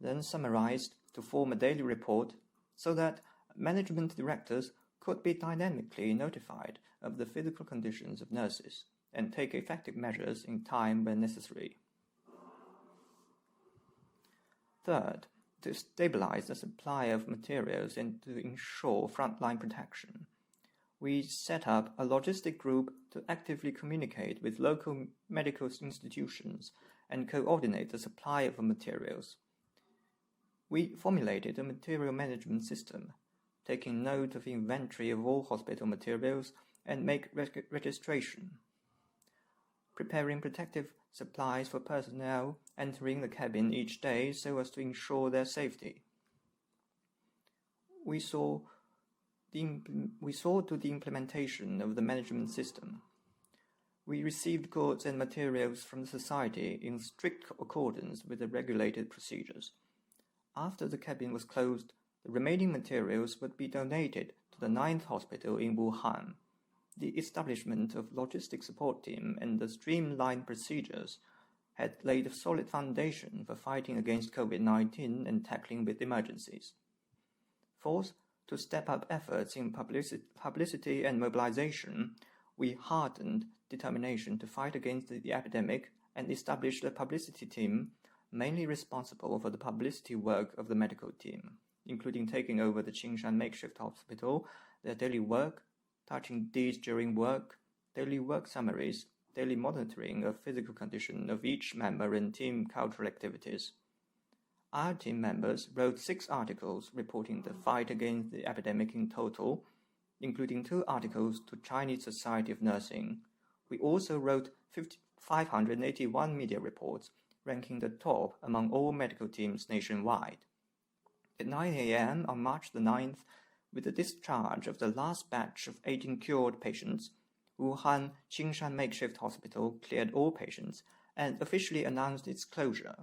A: then summarized to form a daily report so that management directors could be dynamically notified of the physical conditions of nurses and take effective measures in time when necessary. Third, to stabilize the supply of materials and to ensure frontline protection, we set up a logistic group to actively communicate with local medical institutions and coordinate the supply of materials. We formulated a material management system, taking note of inventory of all hospital materials and make registration, preparing protective supplies for personnel entering the cabin each day so as to ensure their safety. We saw to the implementation of the management system. We received goods and materials from the society in strict accordance with the regulated procedures. After the cabin was closed, the remaining materials would be donated to the 9th hospital in Wuhan. The establishment of logistic support team and the streamlined procedures had laid a solid foundation for fighting against COVID-19 and tackling with emergencies. Fourth, to step up efforts in publicity and mobilization, we hardened determination to fight against the epidemic and established a publicity team mainly responsible for the publicity work of the medical team, including taking over the Qingshan Makeshift Hospital, their daily work, touching deeds during work, daily work summaries, daily monitoring of physical condition of each member and team cultural activities. Our team members wrote 6 articles reporting the fight against the epidemic in total, including 2 articles to Chinese Society of Nursing. We also wrote 581 media reports, ranking the top among all medical teams nationwide. At 9 a.m. on March the 9th, with the discharge of the last batch of 18 cured patients, Wuhan Qingshan Makeshift Hospital cleared all patients and officially announced its closure.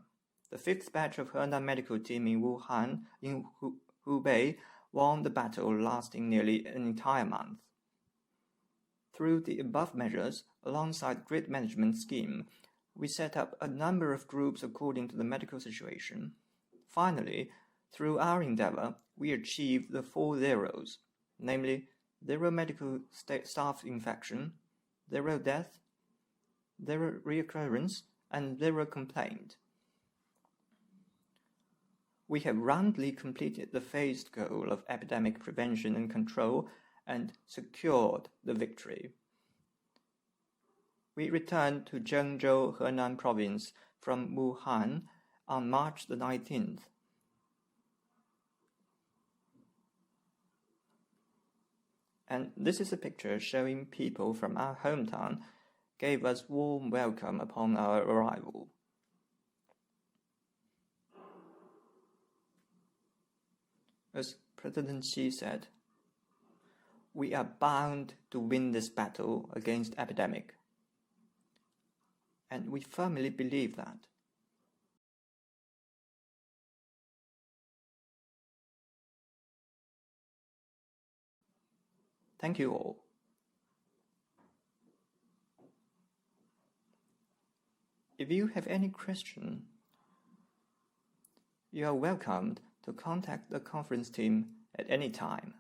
A: The 5th batch of Henan medical team in Wuhan, in Hubei, won the battle lasting nearly an entire month. Through the above measures, alongside grid management scheme, we set up a number of groups according to the medical situation. Finally, through our endeavor, we achieved the 4 zeros, namely 0 medical staff infection, 0 death, 0 reoccurrence, and 0 complaint. We have roundly completed the phased goal of epidemic prevention and control and secured the victory. We returned to Zhengzhou, Henan province from Wuhan on March the 19th. And this is a picture showing people from our hometown gave us warm welcome upon our arrival. As President Xi said, "We are bound to win this battle against epidemic." And we firmly believe that. Thank you all. If you have any question, you are welcomed to contact the conference team at any time.